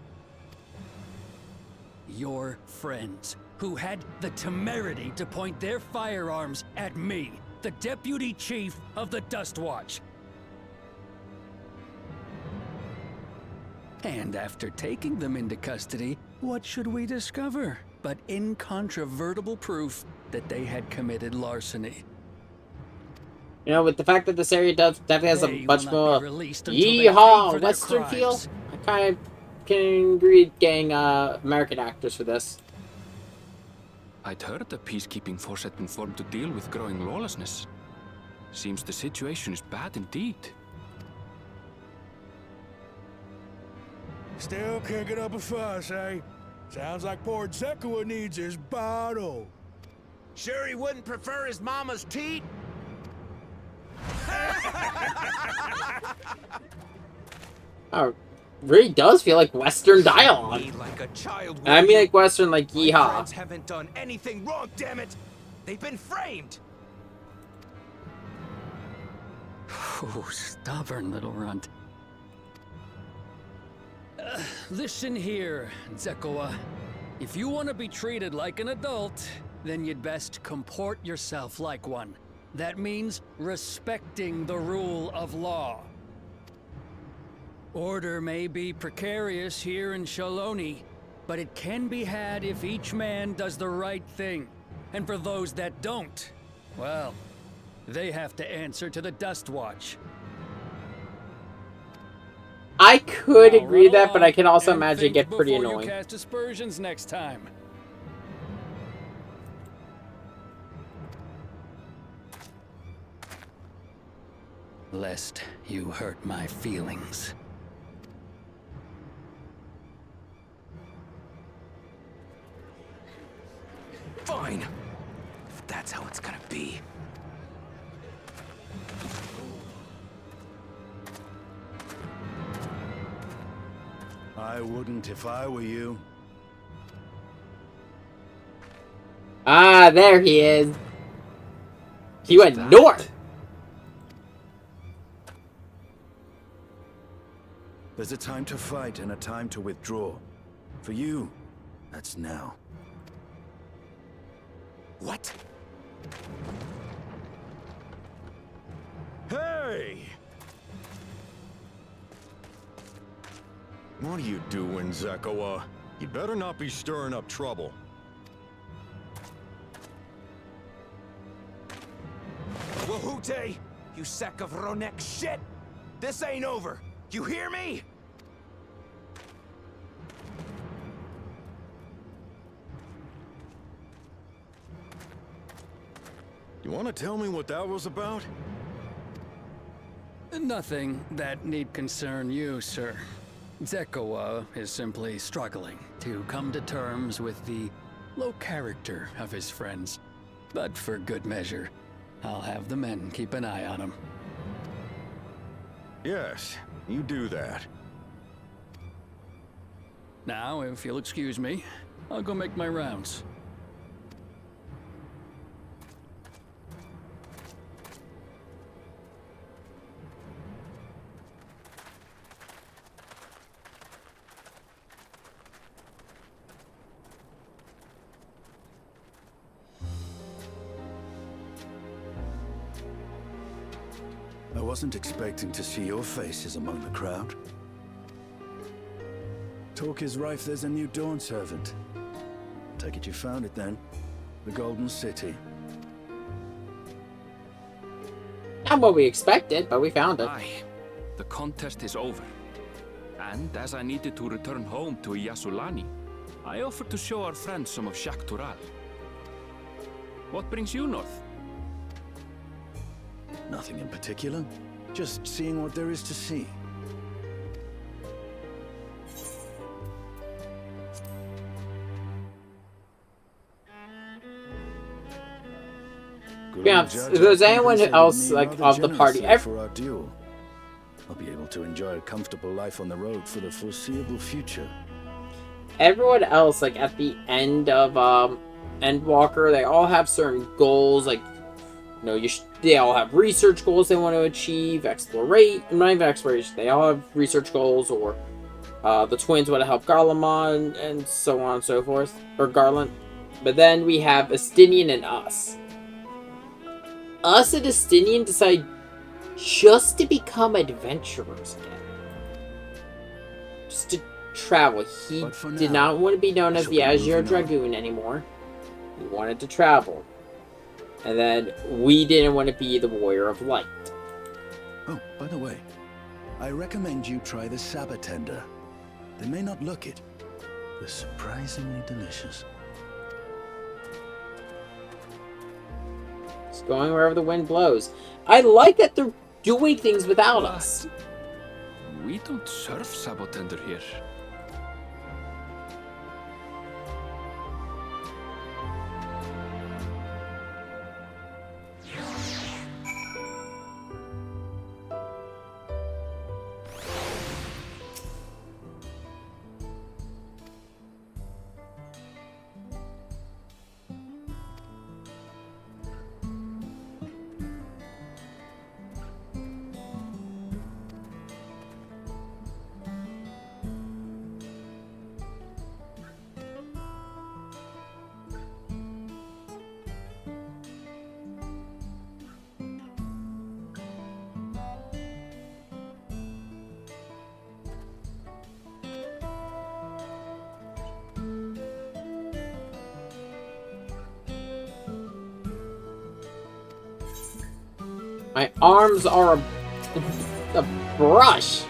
Your friends, who had the temerity to point their firearms at me, the Deputy Chief of the Dust Watch. And after taking them into custody, What should we discover but incontrovertible proof that they had committed larceny? You know, with the fact that this area definitely has a They much will not more be released until they pay yeehaw for their Western feel, crimes. I kind of can agree getting American actors for this. I'd heard the peacekeeping force had been formed to deal with growing lawlessness. Seems the situation is bad indeed. Still can't get up a fuss, eh? Sounds like poor Zekua needs his bottle. Sure he wouldn't prefer his mama's teat? Oh, really does feel like Western dialogue. Like a child. I mean, like Western, like My yeehaw. friends haven't done anything wrong, damn it! They've been framed. Oh, stubborn little runt. Listen here, Zekua. If you want to be treated like an adult, then you'd best comport yourself like one. That means respecting the rule of law. Order may be precarious here in Shaloni, but it can be had if each man does the right thing. And for those that don't, well, they have to answer to the Dust Watch. I could Now agree run that, but I can also along imagine it and get think pretty before annoying. You cast aspersions next time. Lest you hurt my feelings. Fine. If that's how it's gonna be. I wouldn't if I were you. Ah, there he is. He went north. There's a time to fight and a time to withdraw. For you, that's now. What? Hey! What are you doing, Zekua? You better not be stirring up trouble. Wahute! You sack of Ronek shit! This ain't over! You hear me? You want to tell me what that was about? Nothing that need concern you, sir. Zekua is simply struggling to come to terms with the low character of his friends. But for good measure, I'll have the men keep an eye on him. Yes, you do that. Now, if you'll excuse me, I'll go make my rounds. I wasn't expecting to see your faces among the crowd. Talk is rife there's a new Dawn servant. Take it you found it then. The Golden City. Not what we expected, but we found it. Aye, the contest is over. And as I needed to return home to Yasulani, I offered to show our friends some of Shak Tural. What brings you north? Nothing in particular. Just seeing what there is to see. Yeah, if there's anyone else like of the party, for our duel, I'll be able to enjoy a comfortable life on the road for the foreseeable future. everyone else, like at the end of Endwalker, they all have certain goals. Like, you know, they all have research goals they want to achieve. Not even exploration. They all have research goals, or the twins want to help Garlemon, and so on and so forth, or Garland. But then we have Estinian and us. Us and Estinian decide just to become adventurers again. Just to travel. He did not want to be known as the Azure Dragoon anymore. He wanted to travel. And then we didn't want to be the Warrior of Light. Oh, by the way, I recommend you try the Sabatender. They may not look it. They're surprisingly delicious. It's going wherever the wind blows. I like that they're doing things without us. We don't serve Sabatender here. My arms are a brush.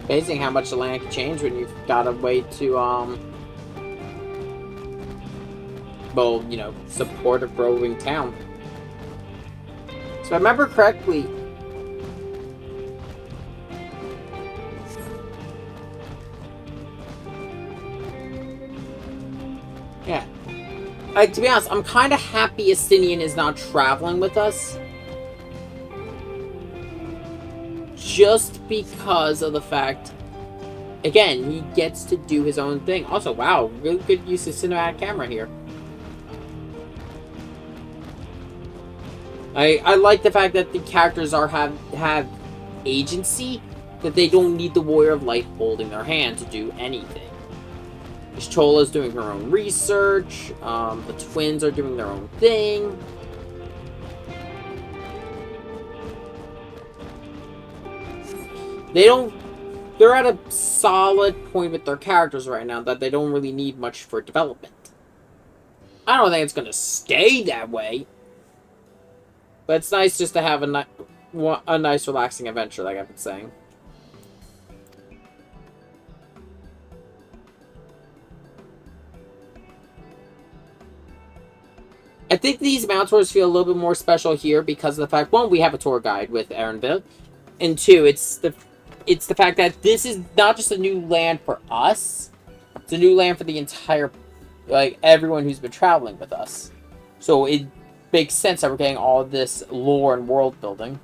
Amazing how much the land can change when you've got a way to, well, you know, support a growing town. So if I remember correctly, yeah. To be honest, I'm kind of happy Estinian is not traveling with us. Just because of the fact, again, he gets to do his own thing. Also, wow, really good use of cinematic camera here. I like the fact that the characters have agency, that they don't need the Warrior of Light holding their hand to do anything. Chola's doing her own research, the twins are doing their own thing. They're at a solid point with their characters right now that they don't really need much for development. I don't think it's going to stay that way. But it's nice just to have a nice relaxing adventure, like I've been saying. I think these mount tours feel a little bit more special here because of the fact, one, we have a tour guide with Aaronville, and two, it's the fact that this is not just a new land for us, it's a new land for the entire, like, everyone who's been traveling with us. So it makes sense that we're getting all this lore and world building.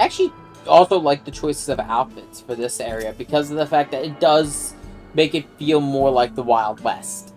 actually also like the choices of outfits for this area because of the fact that it does make it feel more like the Wild West.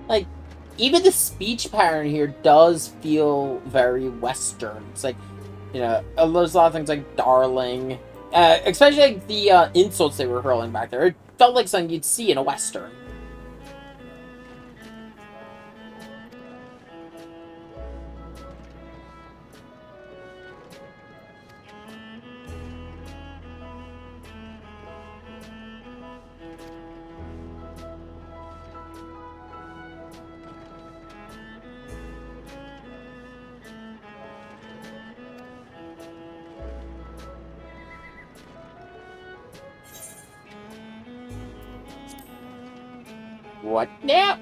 Like, even the speech pattern here does feel very Western. It's like, you know, there's a lot of things like darling, especially like the insults they were hurling back there. It felt like something you'd see in a Western. What now?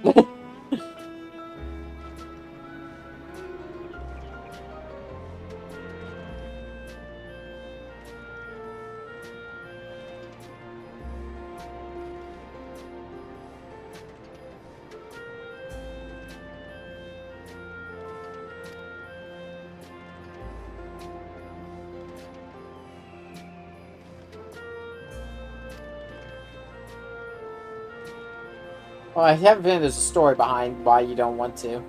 Well, I have a feeling there's a story behind why you don't want to.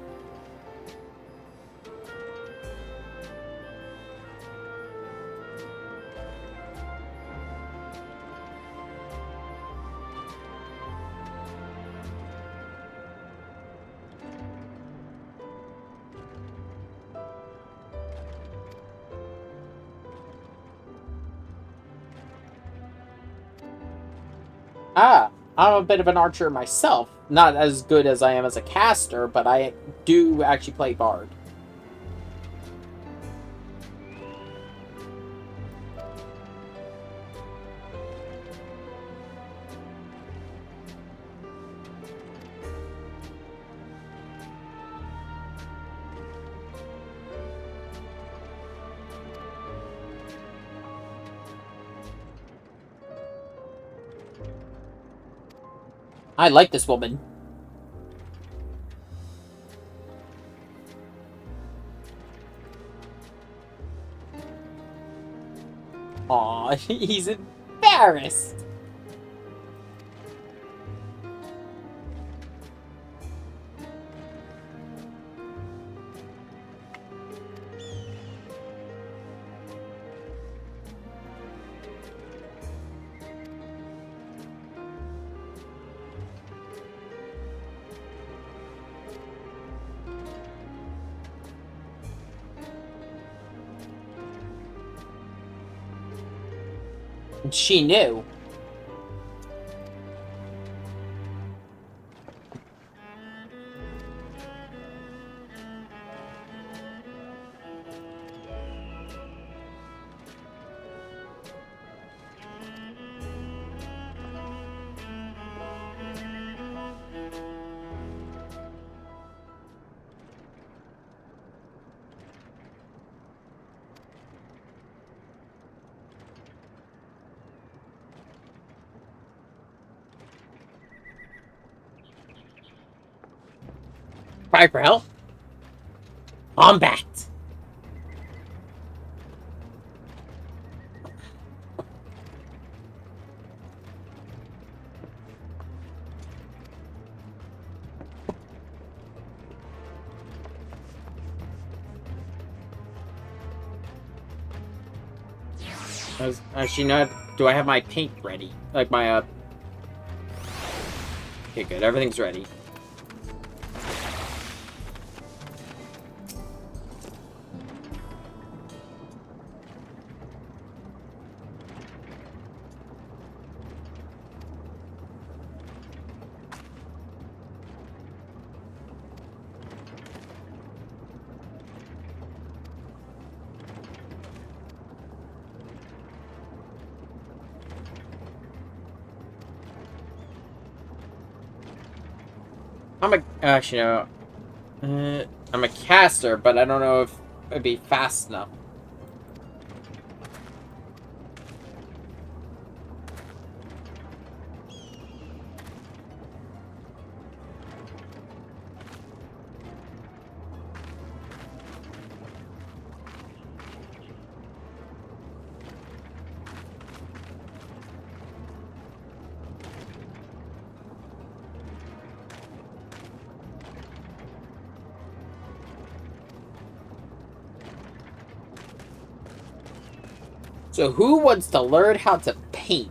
I'm a bit of an archer myself. Not as good as I am as a caster, but I do actually play Bard. I like this woman. Aw, he's embarrassed. She knew. Cry for help? Combat! Has she not do I have my paint ready? Like my, Okay, good. Everything's ready. Actually, no. I'm a caster, but I don't know if it'd be fast enough. So who wants to learn how to paint?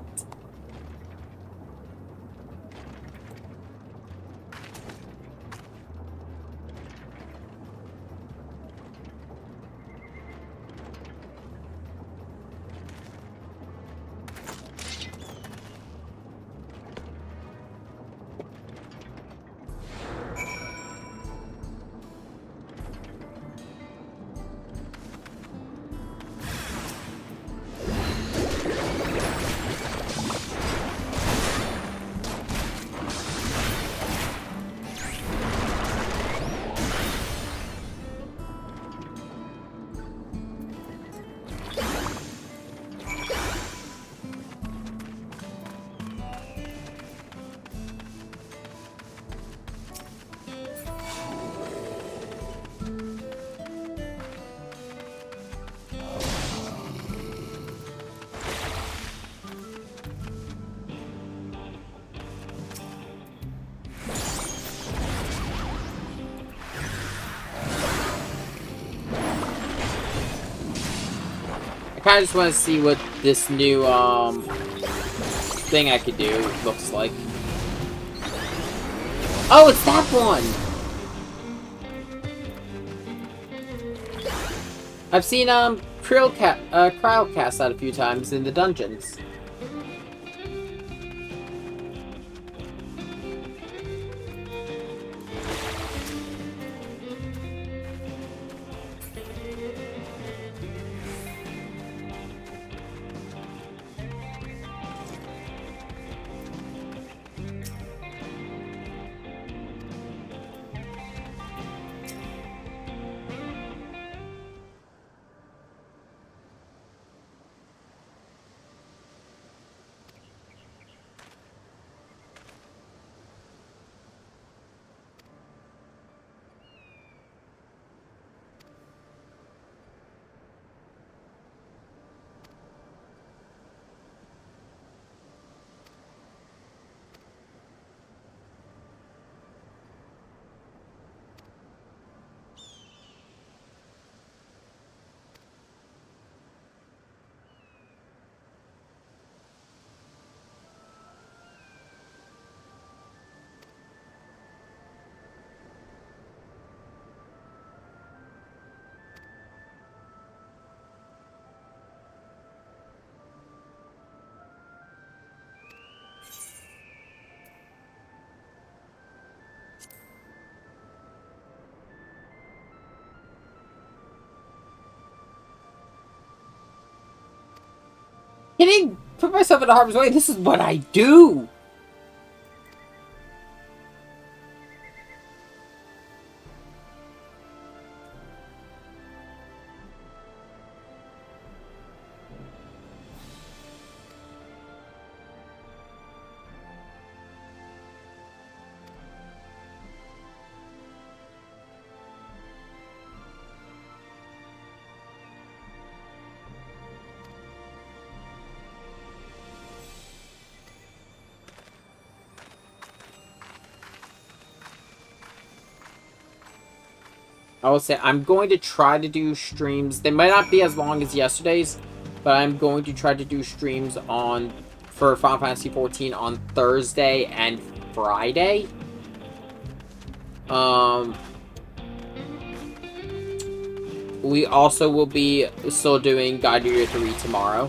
I kind of just want to see what this new thing I could do looks like. Oh, it's that one! I've seen Cryocast that a few times in the dungeons. I didn't put myself in harm's way. This is what I do. I will say I'm going to try to do streams. They might not be as long as yesterday's, but I'm going to try to do streams for Final Fantasy 14 on Thursday and Friday. We also will be still doing Guide to Year 3 tomorrow.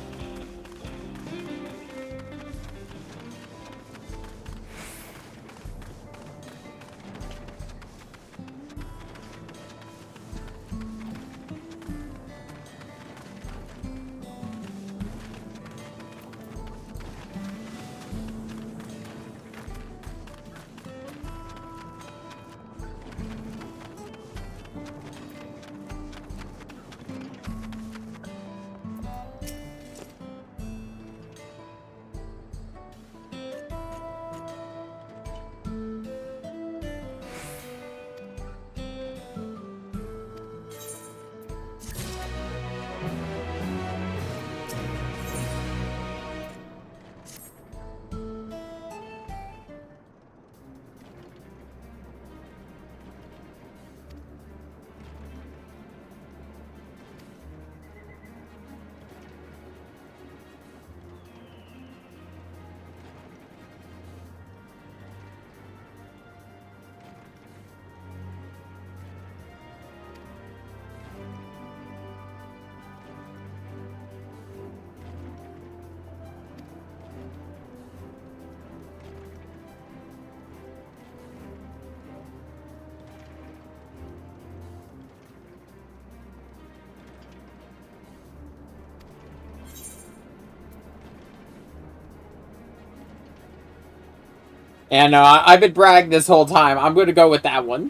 And I've been bragging this whole time. I'm going to go with that one.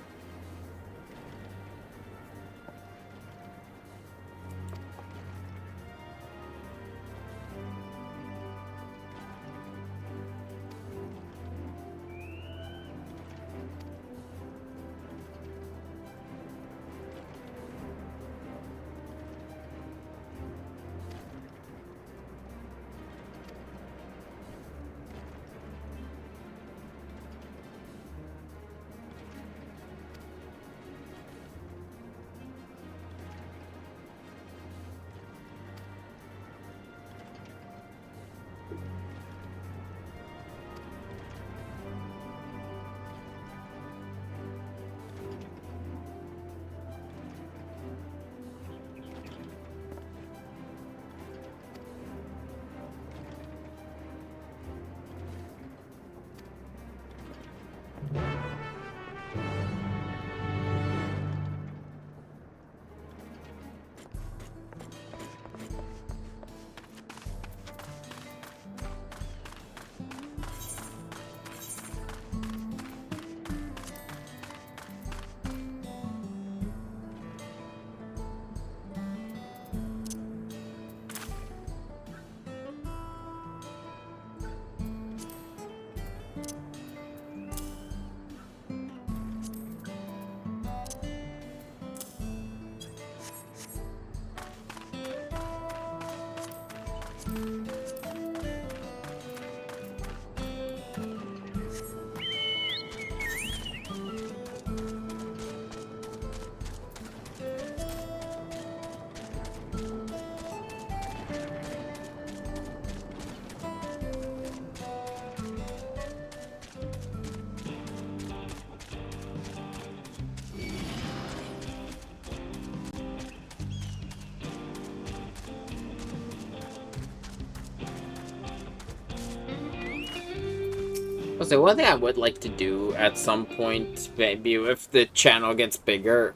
So one thing I would like to do at some point, maybe if the channel gets bigger,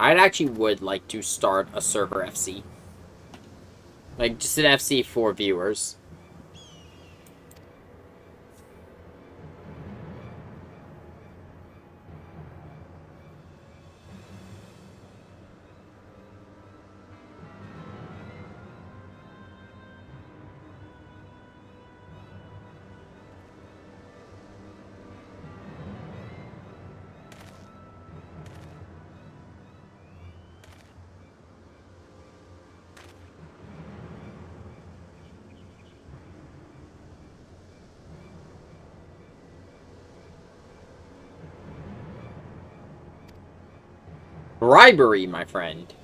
I actually would like to start a server FC. Like, just an FC for viewers. Bribery, my friend.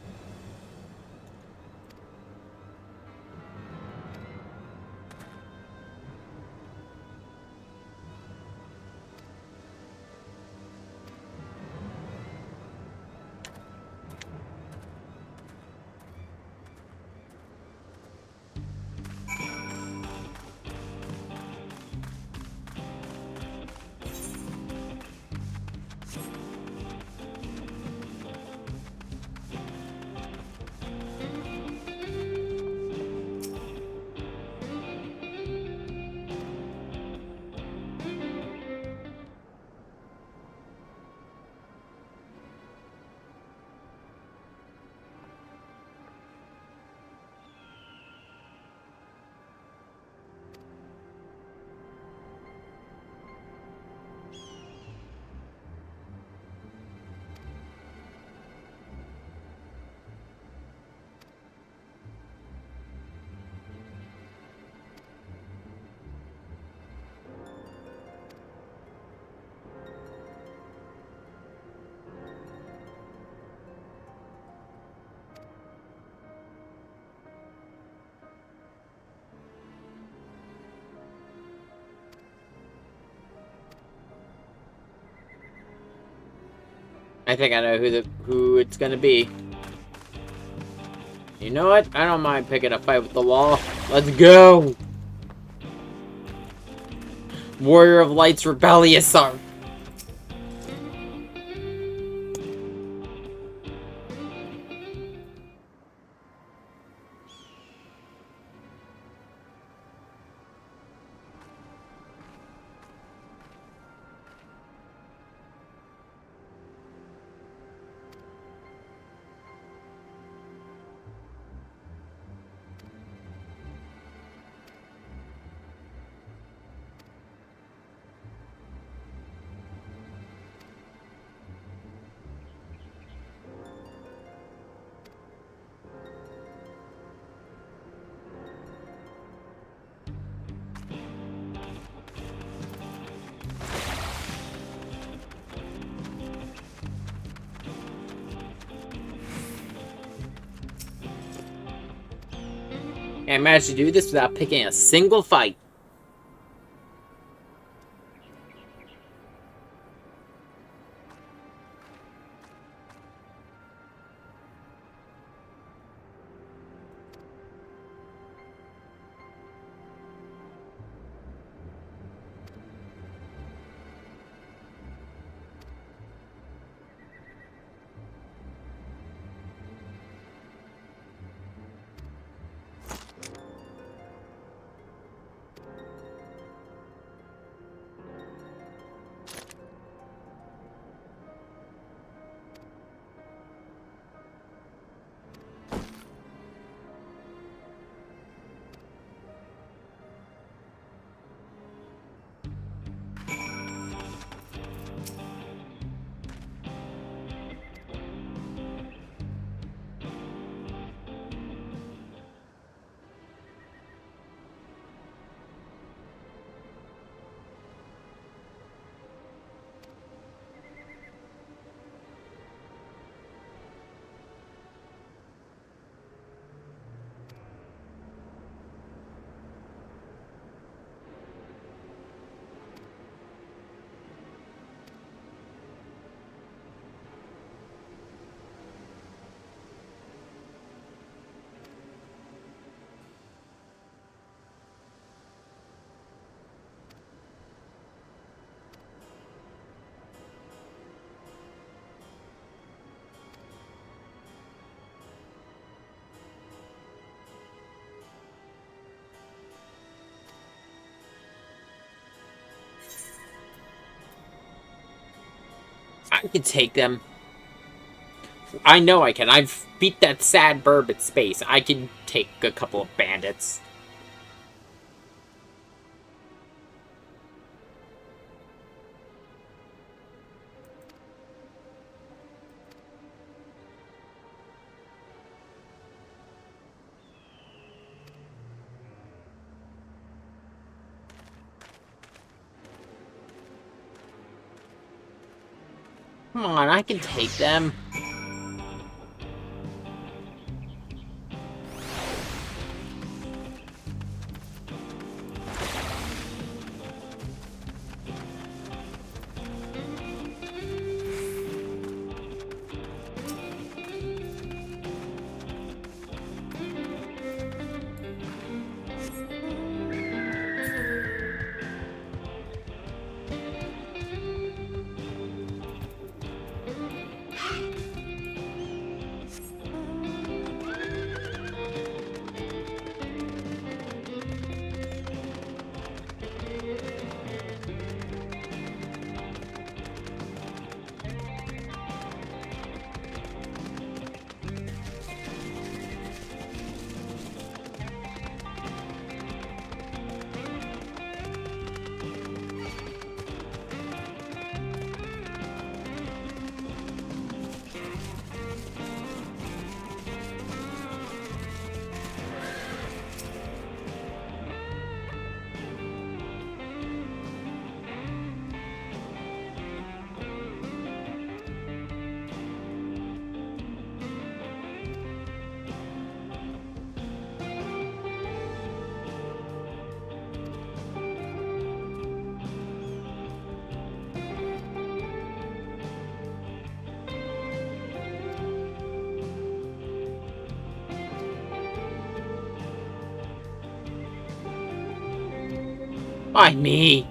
I think I know who it's gonna be. You know what? I don't mind picking a fight with the wall. Let's go! Warrior of Light's rebellious arm. I managed to do this without picking a single fight. I can take them. I know I can. I've beat that sad burb at space. I can take a couple of bandits. Come on, I can take them. Why me?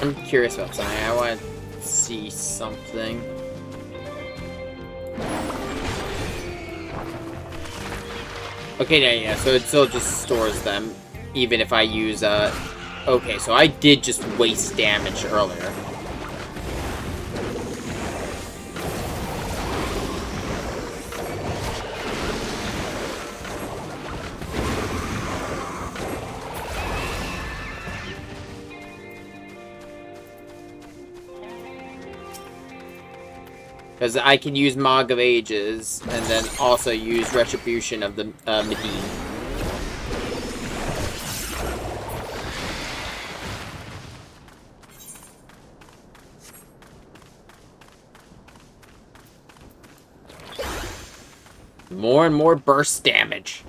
I'm curious about something. I want to see something. Okay, yeah, so it still just stores them, even if I use, okay, so I did just waste damage earlier. Because I can use Mog of Ages, and then also use Retribution of the Medine. More and more burst damage.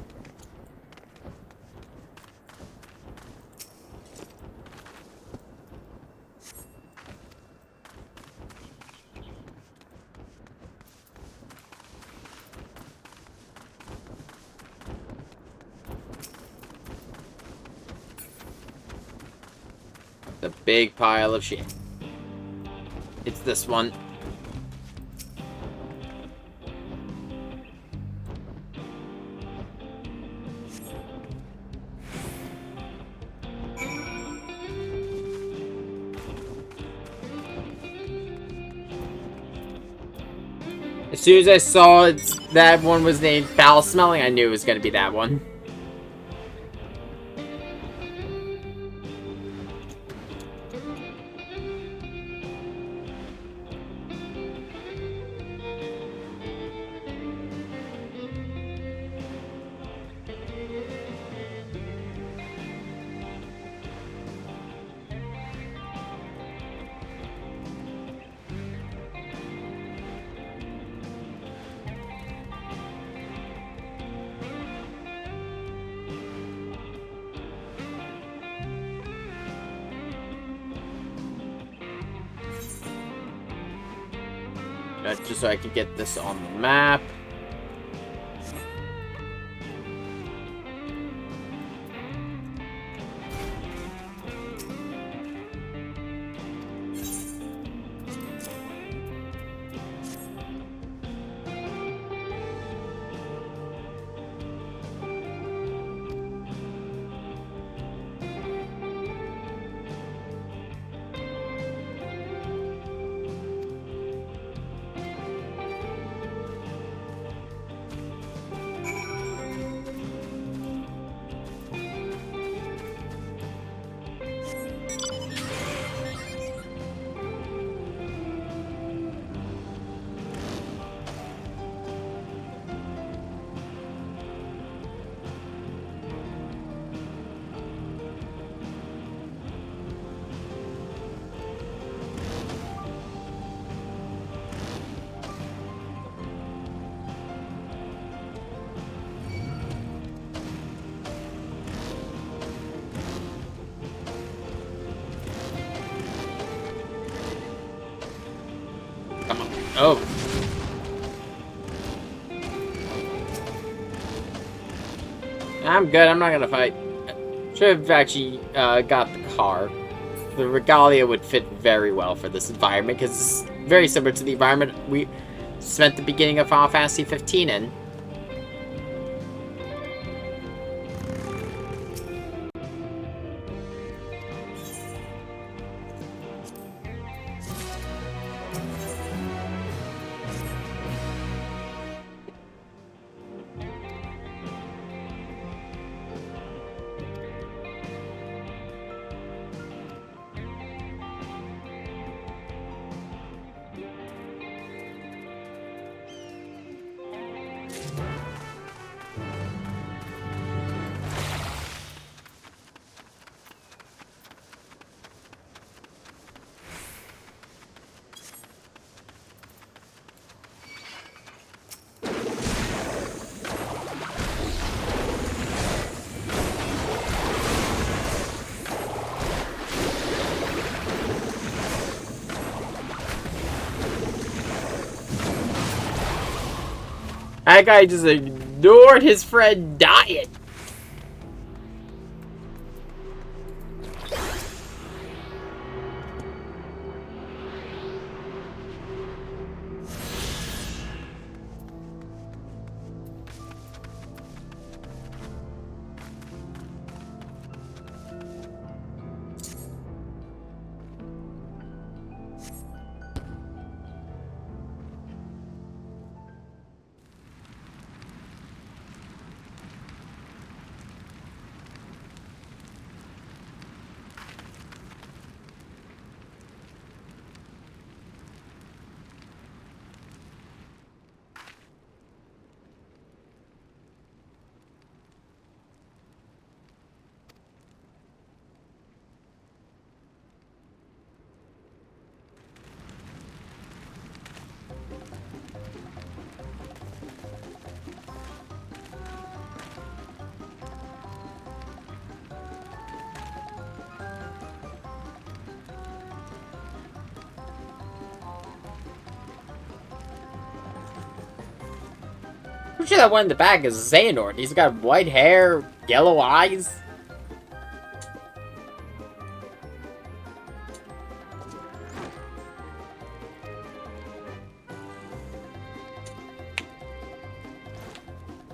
The big pile of shit. It's this one. As soon as I saw that one was named Foul Smelling, I knew it was going to be that one. Just so I could get this on the map. Come on. Oh. I'm good. I'm not gonna fight. Should have actually got the car. The Regalia would fit very well for this environment because it's very similar to the environment we spent the beginning of Final Fantasy 15 in. That guy just ignored his friend dying. I'm sure that one in the back is Xehanort. He's got white hair, yellow eyes.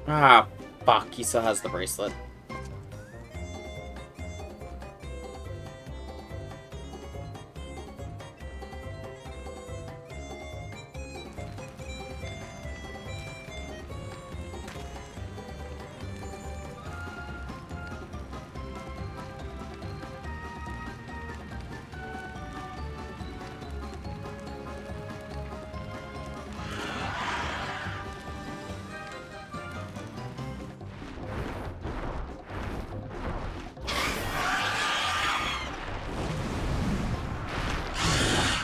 Ah, fuck. He still has the bracelet.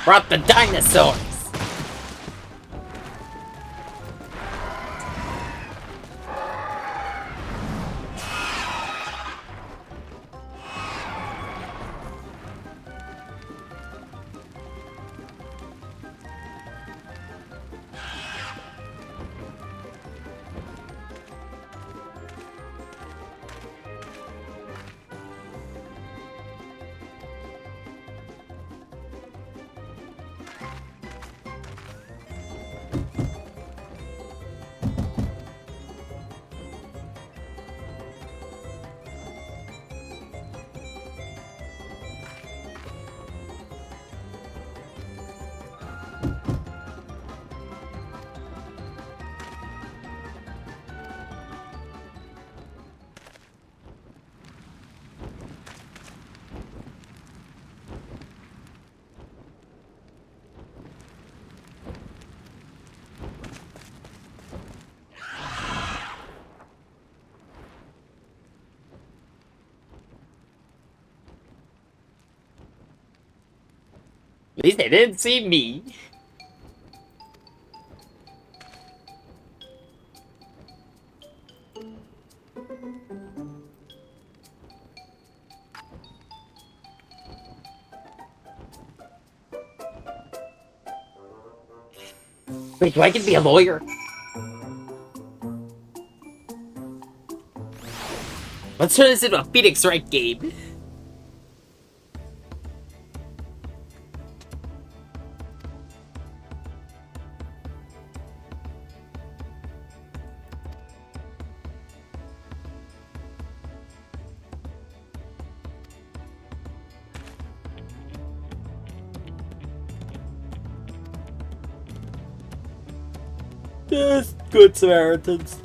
Brought the dinosaurs! At least they didn't see me. Wait, do I get to be a lawyer? Let's turn this into a Phoenix Wright game. Yes, good Samaritans.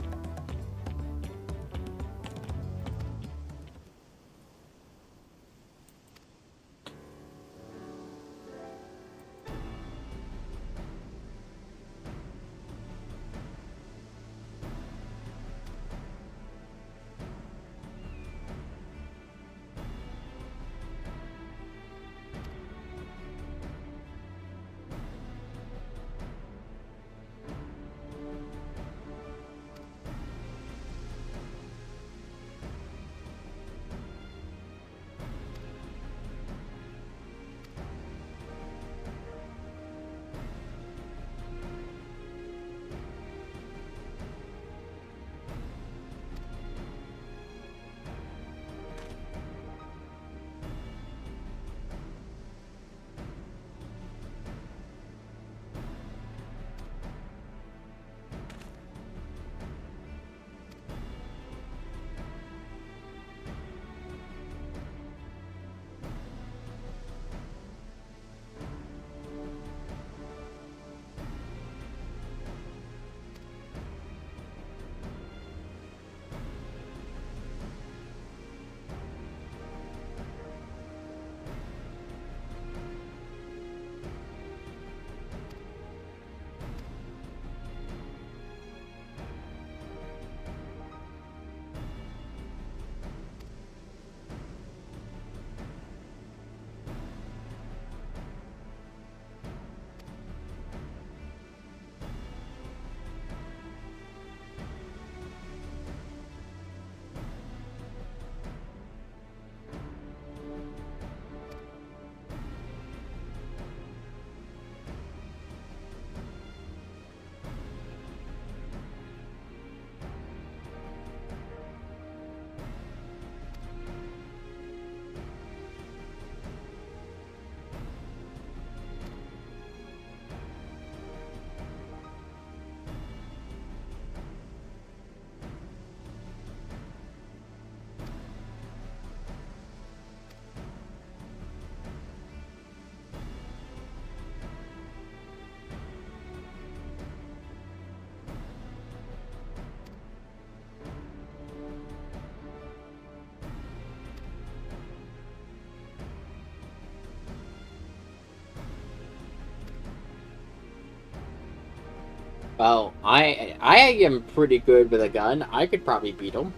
Well, I am pretty good with a gun. I could probably beat him.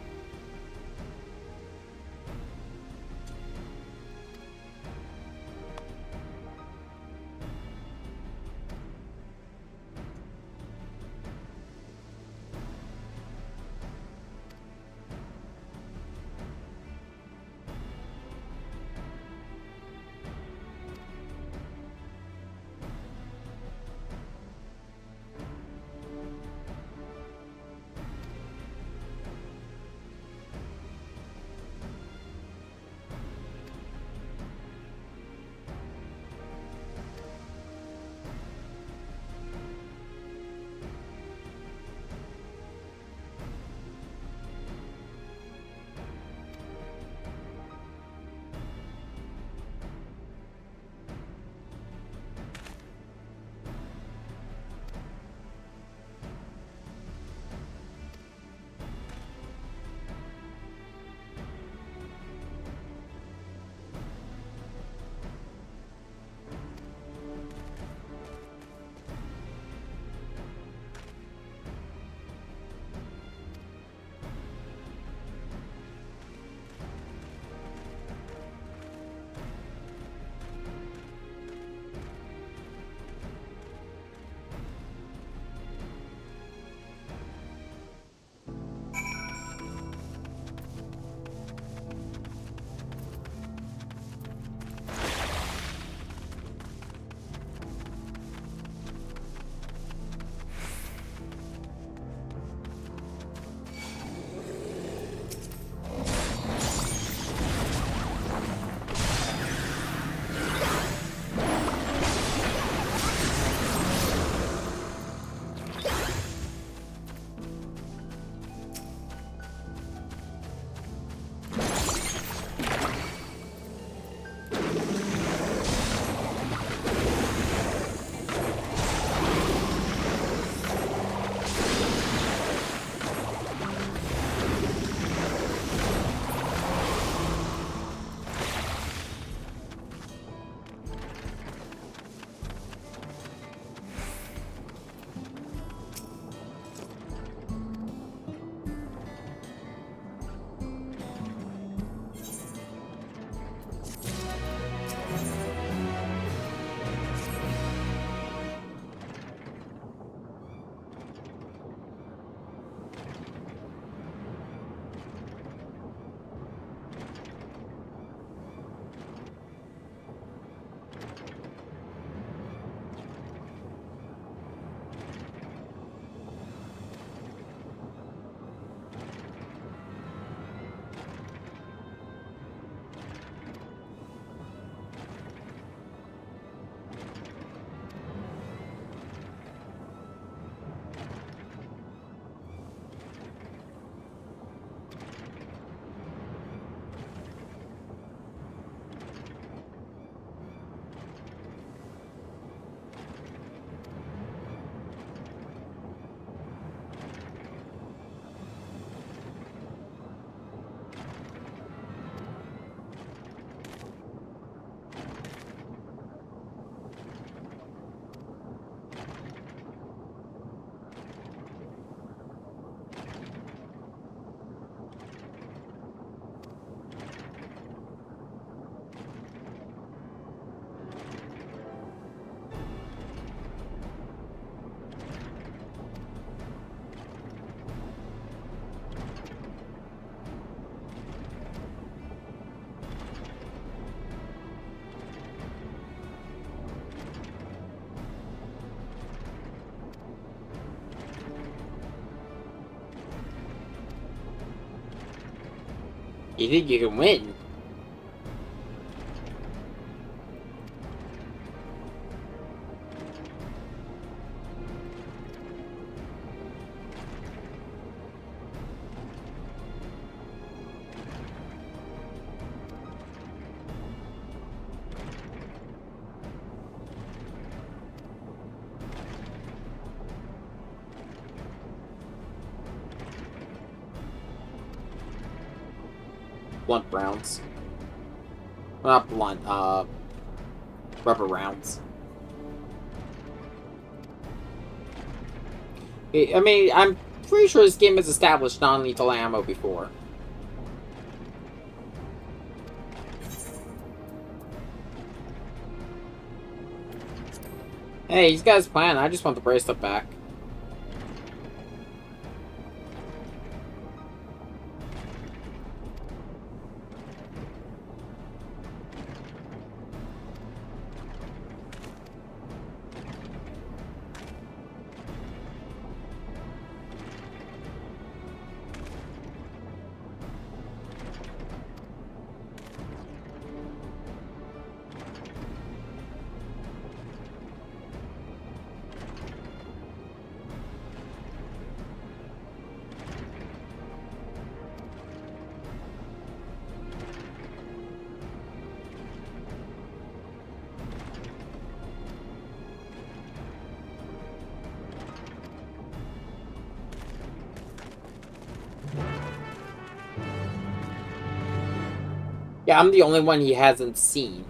You think you can win? Blunt rounds. Well, not blunt, rubber rounds. I mean, I'm pretty sure this game has established non-lethal ammo before. Hey, he's got his plan. I just want the bracelet back. Yeah, I'm the only one he hasn't seen.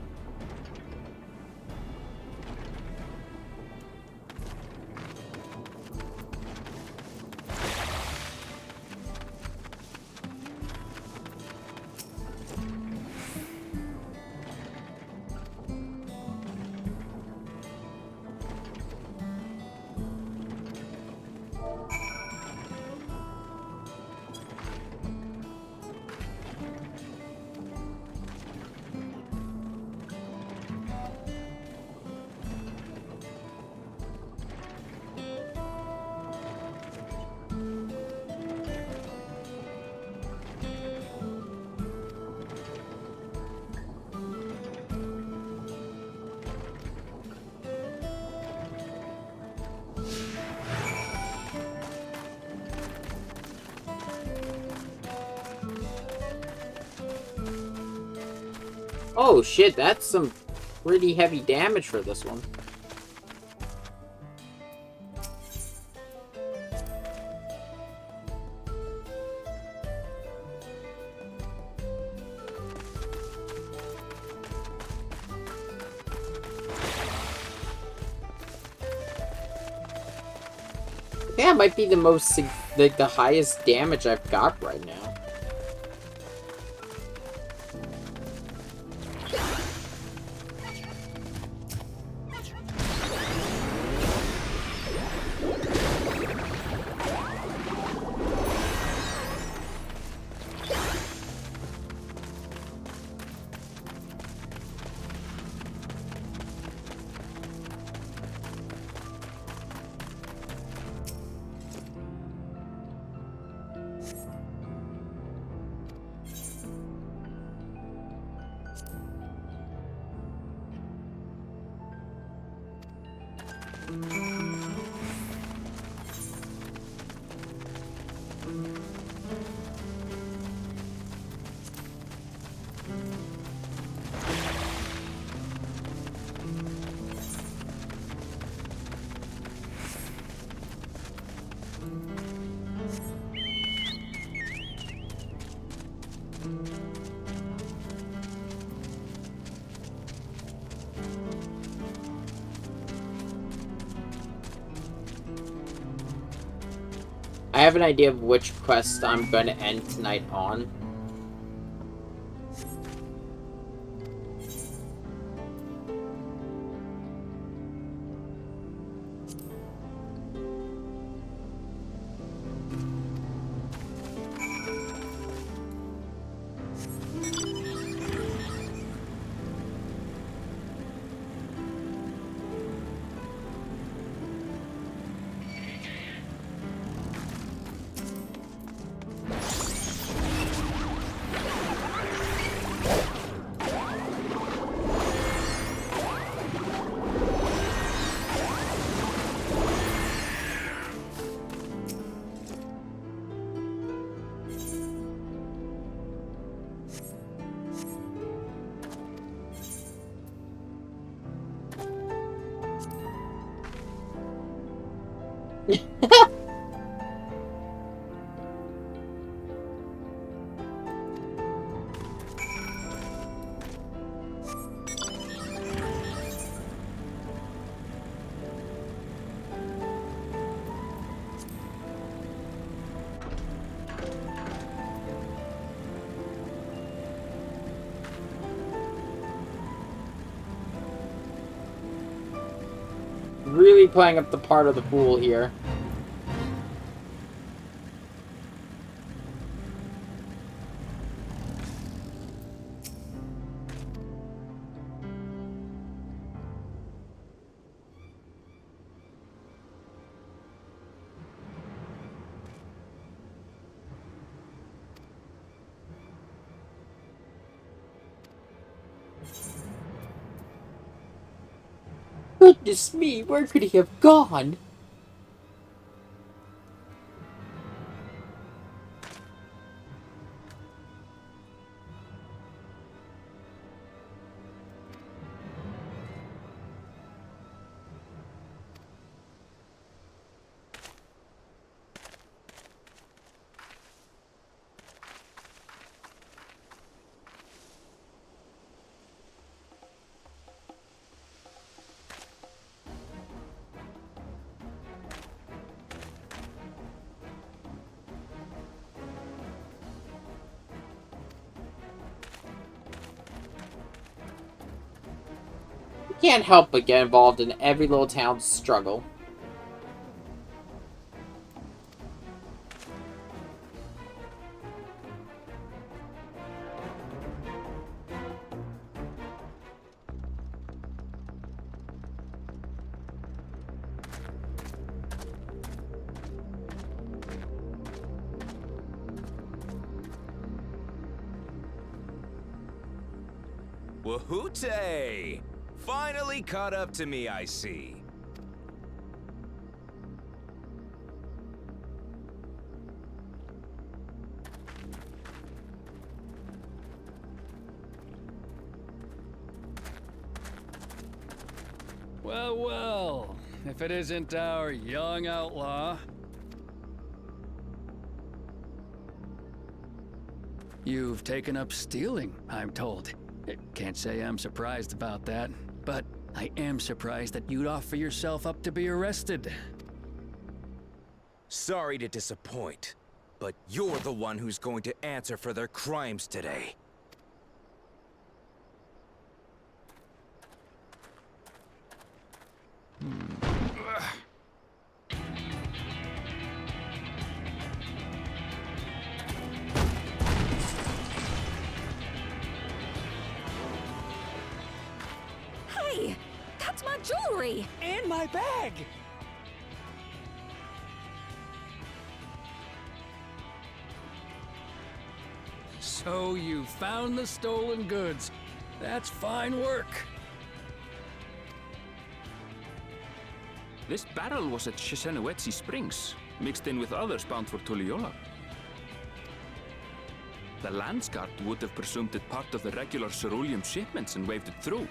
Oh shit, that's some pretty heavy damage for this one. Yeah, it might be the most, like, the highest damage I've got right now. I have an idea of which quest I'm going to end tonight on. really playing up the part of the fool here. Goodness me, where could he have gone? Can't help but get involved in every little town's struggle. Wahoote! Finally caught up to me, I see. Well, well, if it isn't our young outlaw. You've taken up stealing, I'm told. Can't say I'm surprised about that, but I am surprised that you'd offer yourself up to be arrested. Sorry to disappoint, but you're the one who's going to answer for their crimes today. Hey, that's my jewelry! And my bag! So you found the stolen goods. That's fine work. This barrel was at Shisenuetsi Springs, mixed in with others bound for Tuliyola. The Landsguard would have presumed it part of the regular ceruleum shipments and waved it through.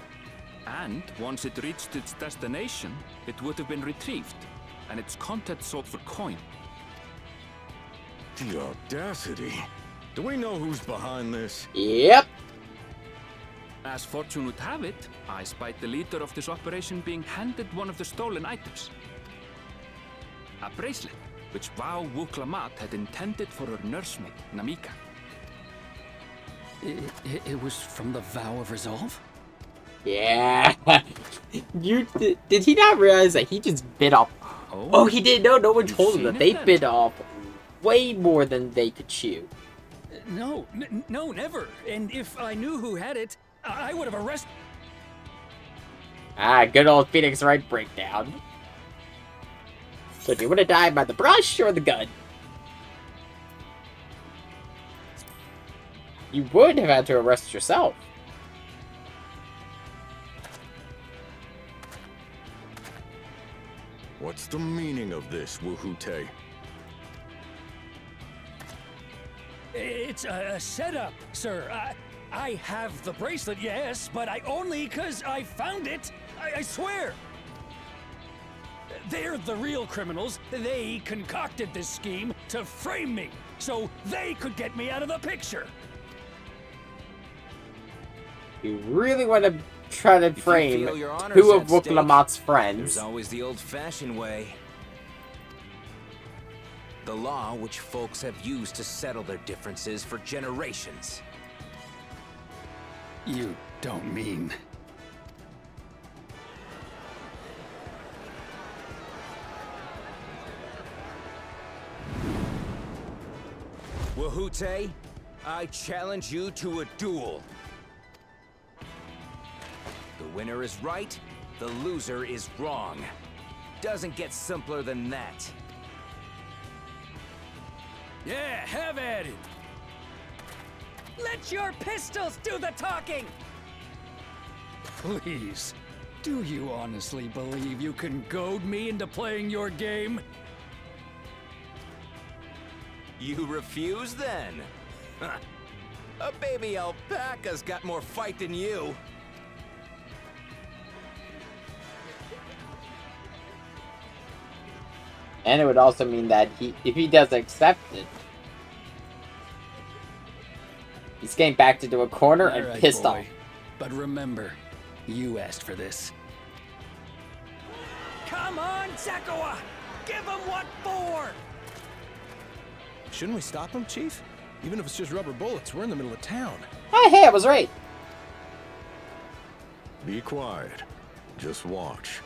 And once it reached its destination, it would have been retrieved, and its contents sold for coin. The audacity. Do we know who's behind this? Yep. As fortune would have it, I spied the leader of this operation being handed one of the stolen items. A bracelet, which Vau Wuklamat had intended for her nursemaid, Namika. It was from the Vow of Resolve? Yeah. Did he not realize that he just bit off? Oh, he did. No one told him that they bit off way more than they could chew. No, never. And if I knew who had it, I would have arrested. Ah, good old Phoenix Wright breakdown. So do you want to die by the brush or the gun? You would have had to arrest yourself. What's the meaning of this, Wahoote? It's a setup, sir. I have the bracelet, yes, but I only 'cause I found it. I swear. They're the real criminals. They concocted this scheme to frame me, so they could get me out of the picture. You really want to try to frame two of Wuklamat's friends. There's always the old-fashioned way. The law which folks have used to settle their differences for generations. You don't mean... Wahute, I challenge you to a duel. The winner is right, the loser is wrong. Doesn't get simpler than that. Yeah, have at it! Let your pistols do the talking! Please, do you honestly believe you can goad me into playing your game? You refuse then? A baby alpaca's got more fight than you. And it would also mean that if he does accept it, he's getting backed into a corner and Alright, pissed boy. off. But remember, you asked for this. Come on, Zakawa! Give him what for! Shouldn't we stop him, Chief? Even if it's just rubber bullets, we're in the middle of town. Hey, I was right. Be quiet. Just watch.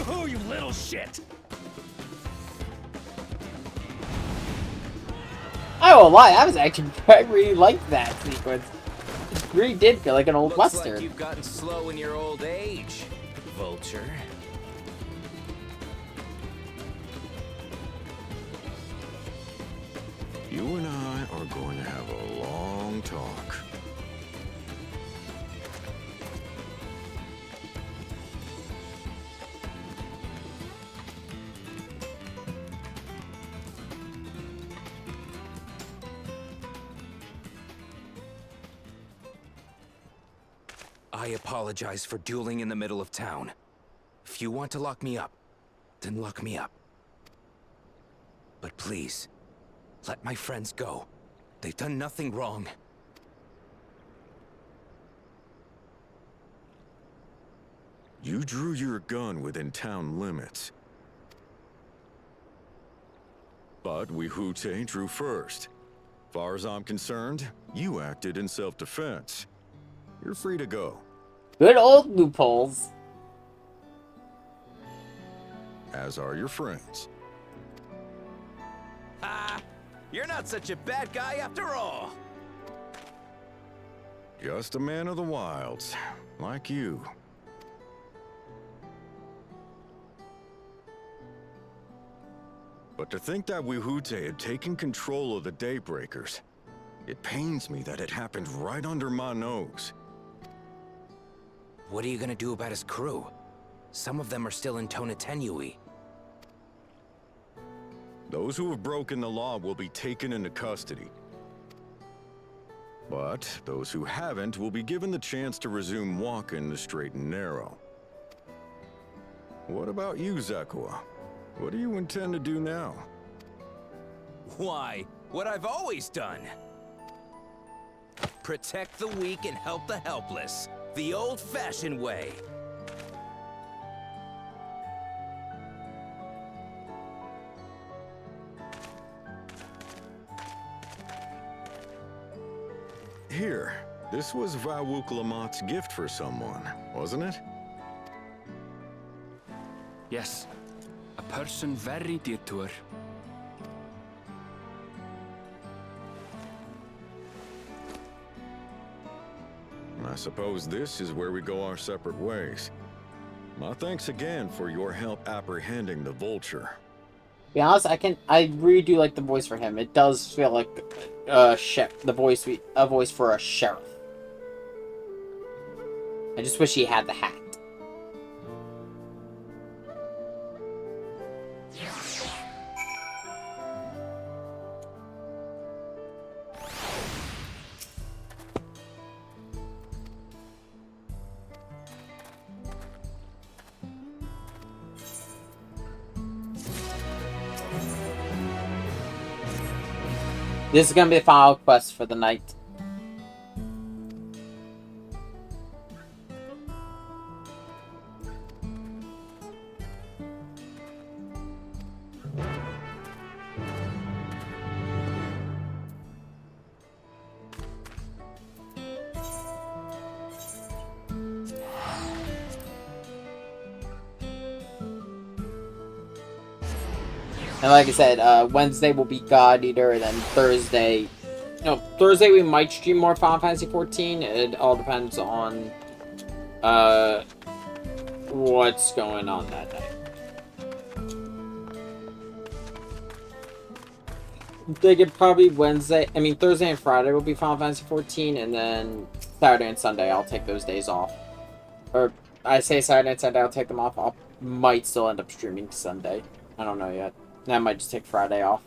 Oh, you little shit! I won't lie, I really liked that sequence. It really did feel like an old Looks western. like you've gotten slow in your old age, Vulture. You and I are going to have a long talk. I apologize for dueling in the middle of town. If you want to lock me up, then lock me up. But please, let my friends go. They've done nothing wrong. You drew your gun within town limits. But Wahute drew first. Far as I'm concerned, you acted in self-defense. You're free to go. Good old loopholes. As are your friends. Ah, you're not such a bad guy after all. Just a man of the wilds, like you. But to think that Wahute had taken control of the Daybreakers, it pains me that it happened right under my nose. What are you gonna do about his crew? Some of them are still in Tonatenui. Those who have broken the law will be taken into custody. But those who haven't will be given the chance to resume walking the straight and narrow. What about you, Zakawa? What do you intend to do now? Why? What I've always done. Protect the weak and help the helpless. The old-fashioned way. Here, this was Vawuklamat's gift for someone, wasn't it? Yes, a person very dear to her. I suppose this is where we go our separate ways. My thanks again for your help apprehending the Vulture. To be honest, I really do like the voice for him. It does feel like a voice for a sheriff. I just wish he had the hat. This is gonna be the final quest for the night. And like I said, Wednesday will be God Eater, and then Thursday... No, Thursday we might stream more Final Fantasy 14. It all depends on what's going on that night. I'm thinking probably Thursday and Friday will be Final Fantasy 14, and then Saturday and Sunday I'll take those days off. Or, I say Saturday and Sunday I'll take them off. I might still end up streaming Sunday. I don't know yet. I might just take Friday off.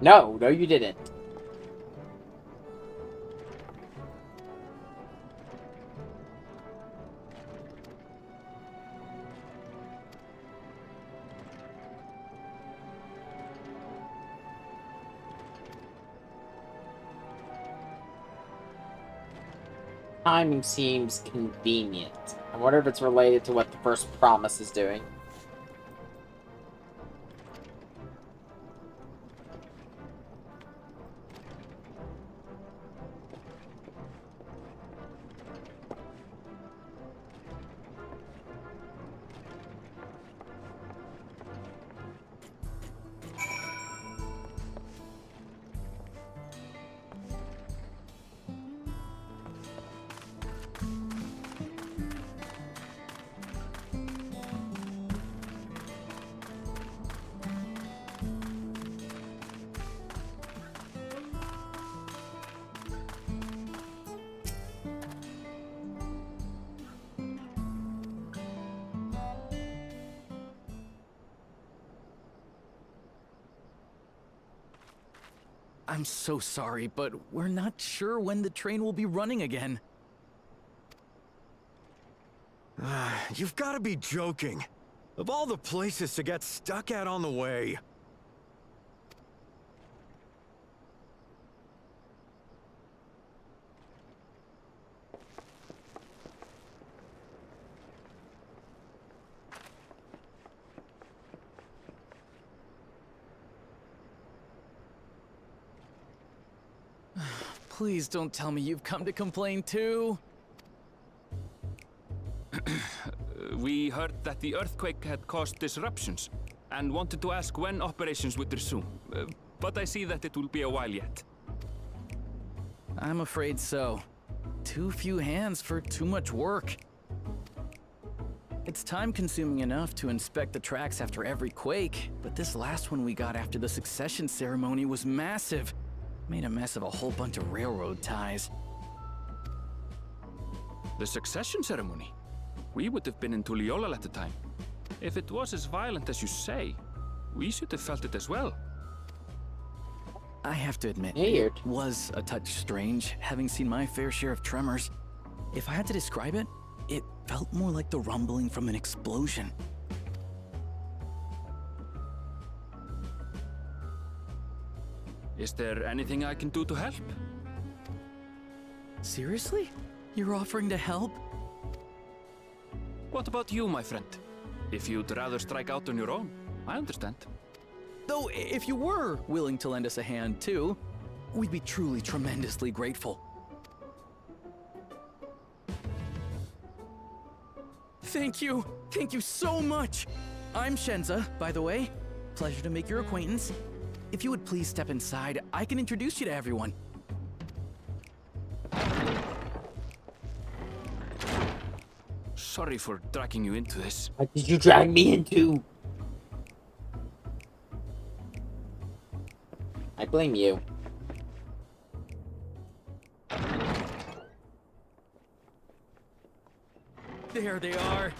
No, you didn't. Timing seems convenient. I wonder if it's related to what the first promise is doing. I'm so sorry, but we're not sure when the train will be running again. You've got to be joking. Of all the places to get stuck at on the way. Please don't tell me you've come to complain too. We heard that the earthquake had caused disruptions, and wanted to ask when operations would resume. But I see that it will be a while yet. I'm afraid so. Too few hands for too much work. It's time-consuming enough to inspect the tracks after every quake, but this last one we got after the succession ceremony was massive. Made a mess of a whole bunch of railroad ties. The succession ceremony? We would have been in Tuliolal at the time. If it was as violent as you say, we should have felt it as well. I have to admit, Weird. it was a touch strange, having seen my fair share of tremors. If I had to describe it, it felt more like the rumbling from an explosion. Is there anything I can do to help? Seriously? You're offering to help? What about you, my friend? If you'd rather strike out on your own, I understand. Though, if you were willing to lend us a hand too, we'd be truly tremendously grateful. Thank you! Thank you so much! I'm Shenza, by the way. Pleasure to make your acquaintance. If you would please step inside, I can introduce you to everyone. Sorry for dragging you into this. What did you drag me into? I blame you. There they are.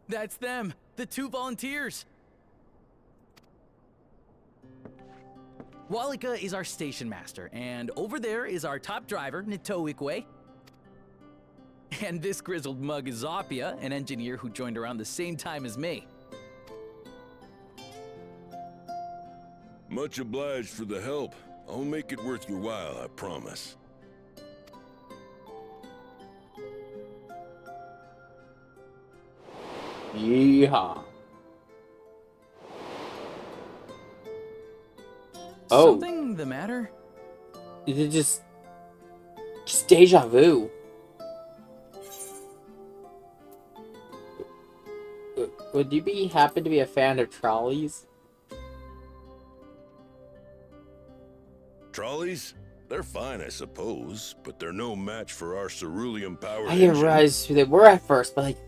That's them, the 2 volunteers. Walika is our station master, and over there is our top driver, Nitoikwe. And this grizzled mug is Zopia, an engineer who joined around the same time as me. Much obliged for the help. I'll make it worth your while, I promise. Yeehaw. Oh. Something the matter? Is it just deja vu? Would you happen to be a fan of trolleys? Trolleys? They're fine, I suppose, but they're no match for our cerulean-powered I didn't realize who they were at first, but like...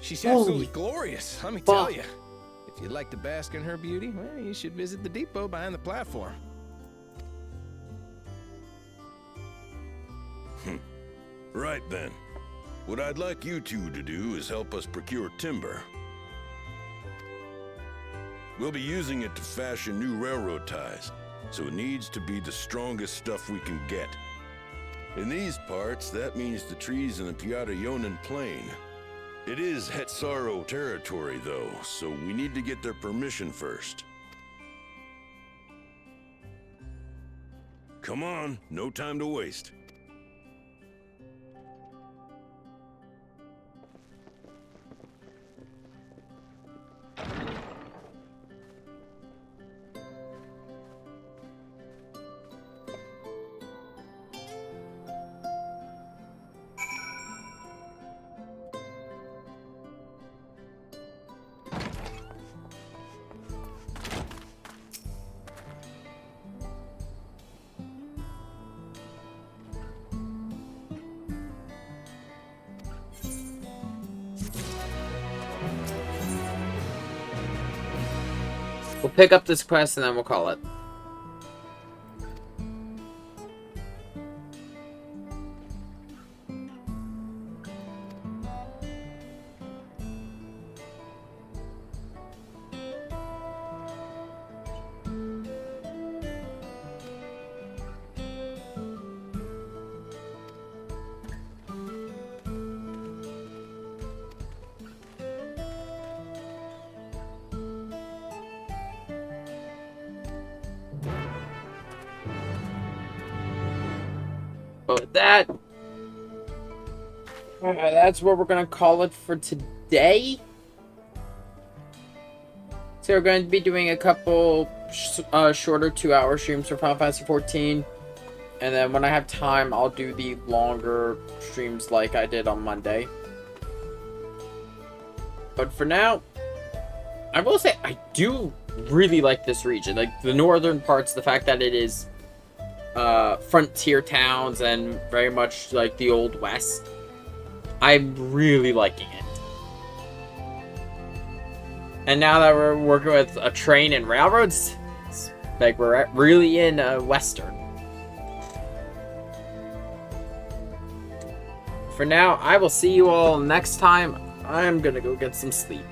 She's Holy absolutely glorious, let me fuck. tell you. If you'd like to bask in her beauty, well, you should visit the depot behind the platform. Right then. What I'd like you two to do is help us procure timber. We'll be using it to fashion new railroad ties, so it needs to be the strongest stuff we can get. In these parts, that means the trees in the Piata-Yonan Plain. It is Hetsaro territory, though, so we need to get their permission first. Come on, no time to waste. We'll pick up this quest and then we'll call it. But with that, that's where we're gonna call it for today. So we're going to be doing a couple shorter 2-hour streams for Final Fantasy 14, And then when I have time, I'll do the longer streams like I did on Monday. But for now, I will say I do really like this region. Like, the northern parts, the fact that it is frontier towns and very much like the Old West. I'm really liking it. And now that we're working with a train and railroads, it's like we're really in Western. For now, I will see you all next time. I'm gonna go get some sleep.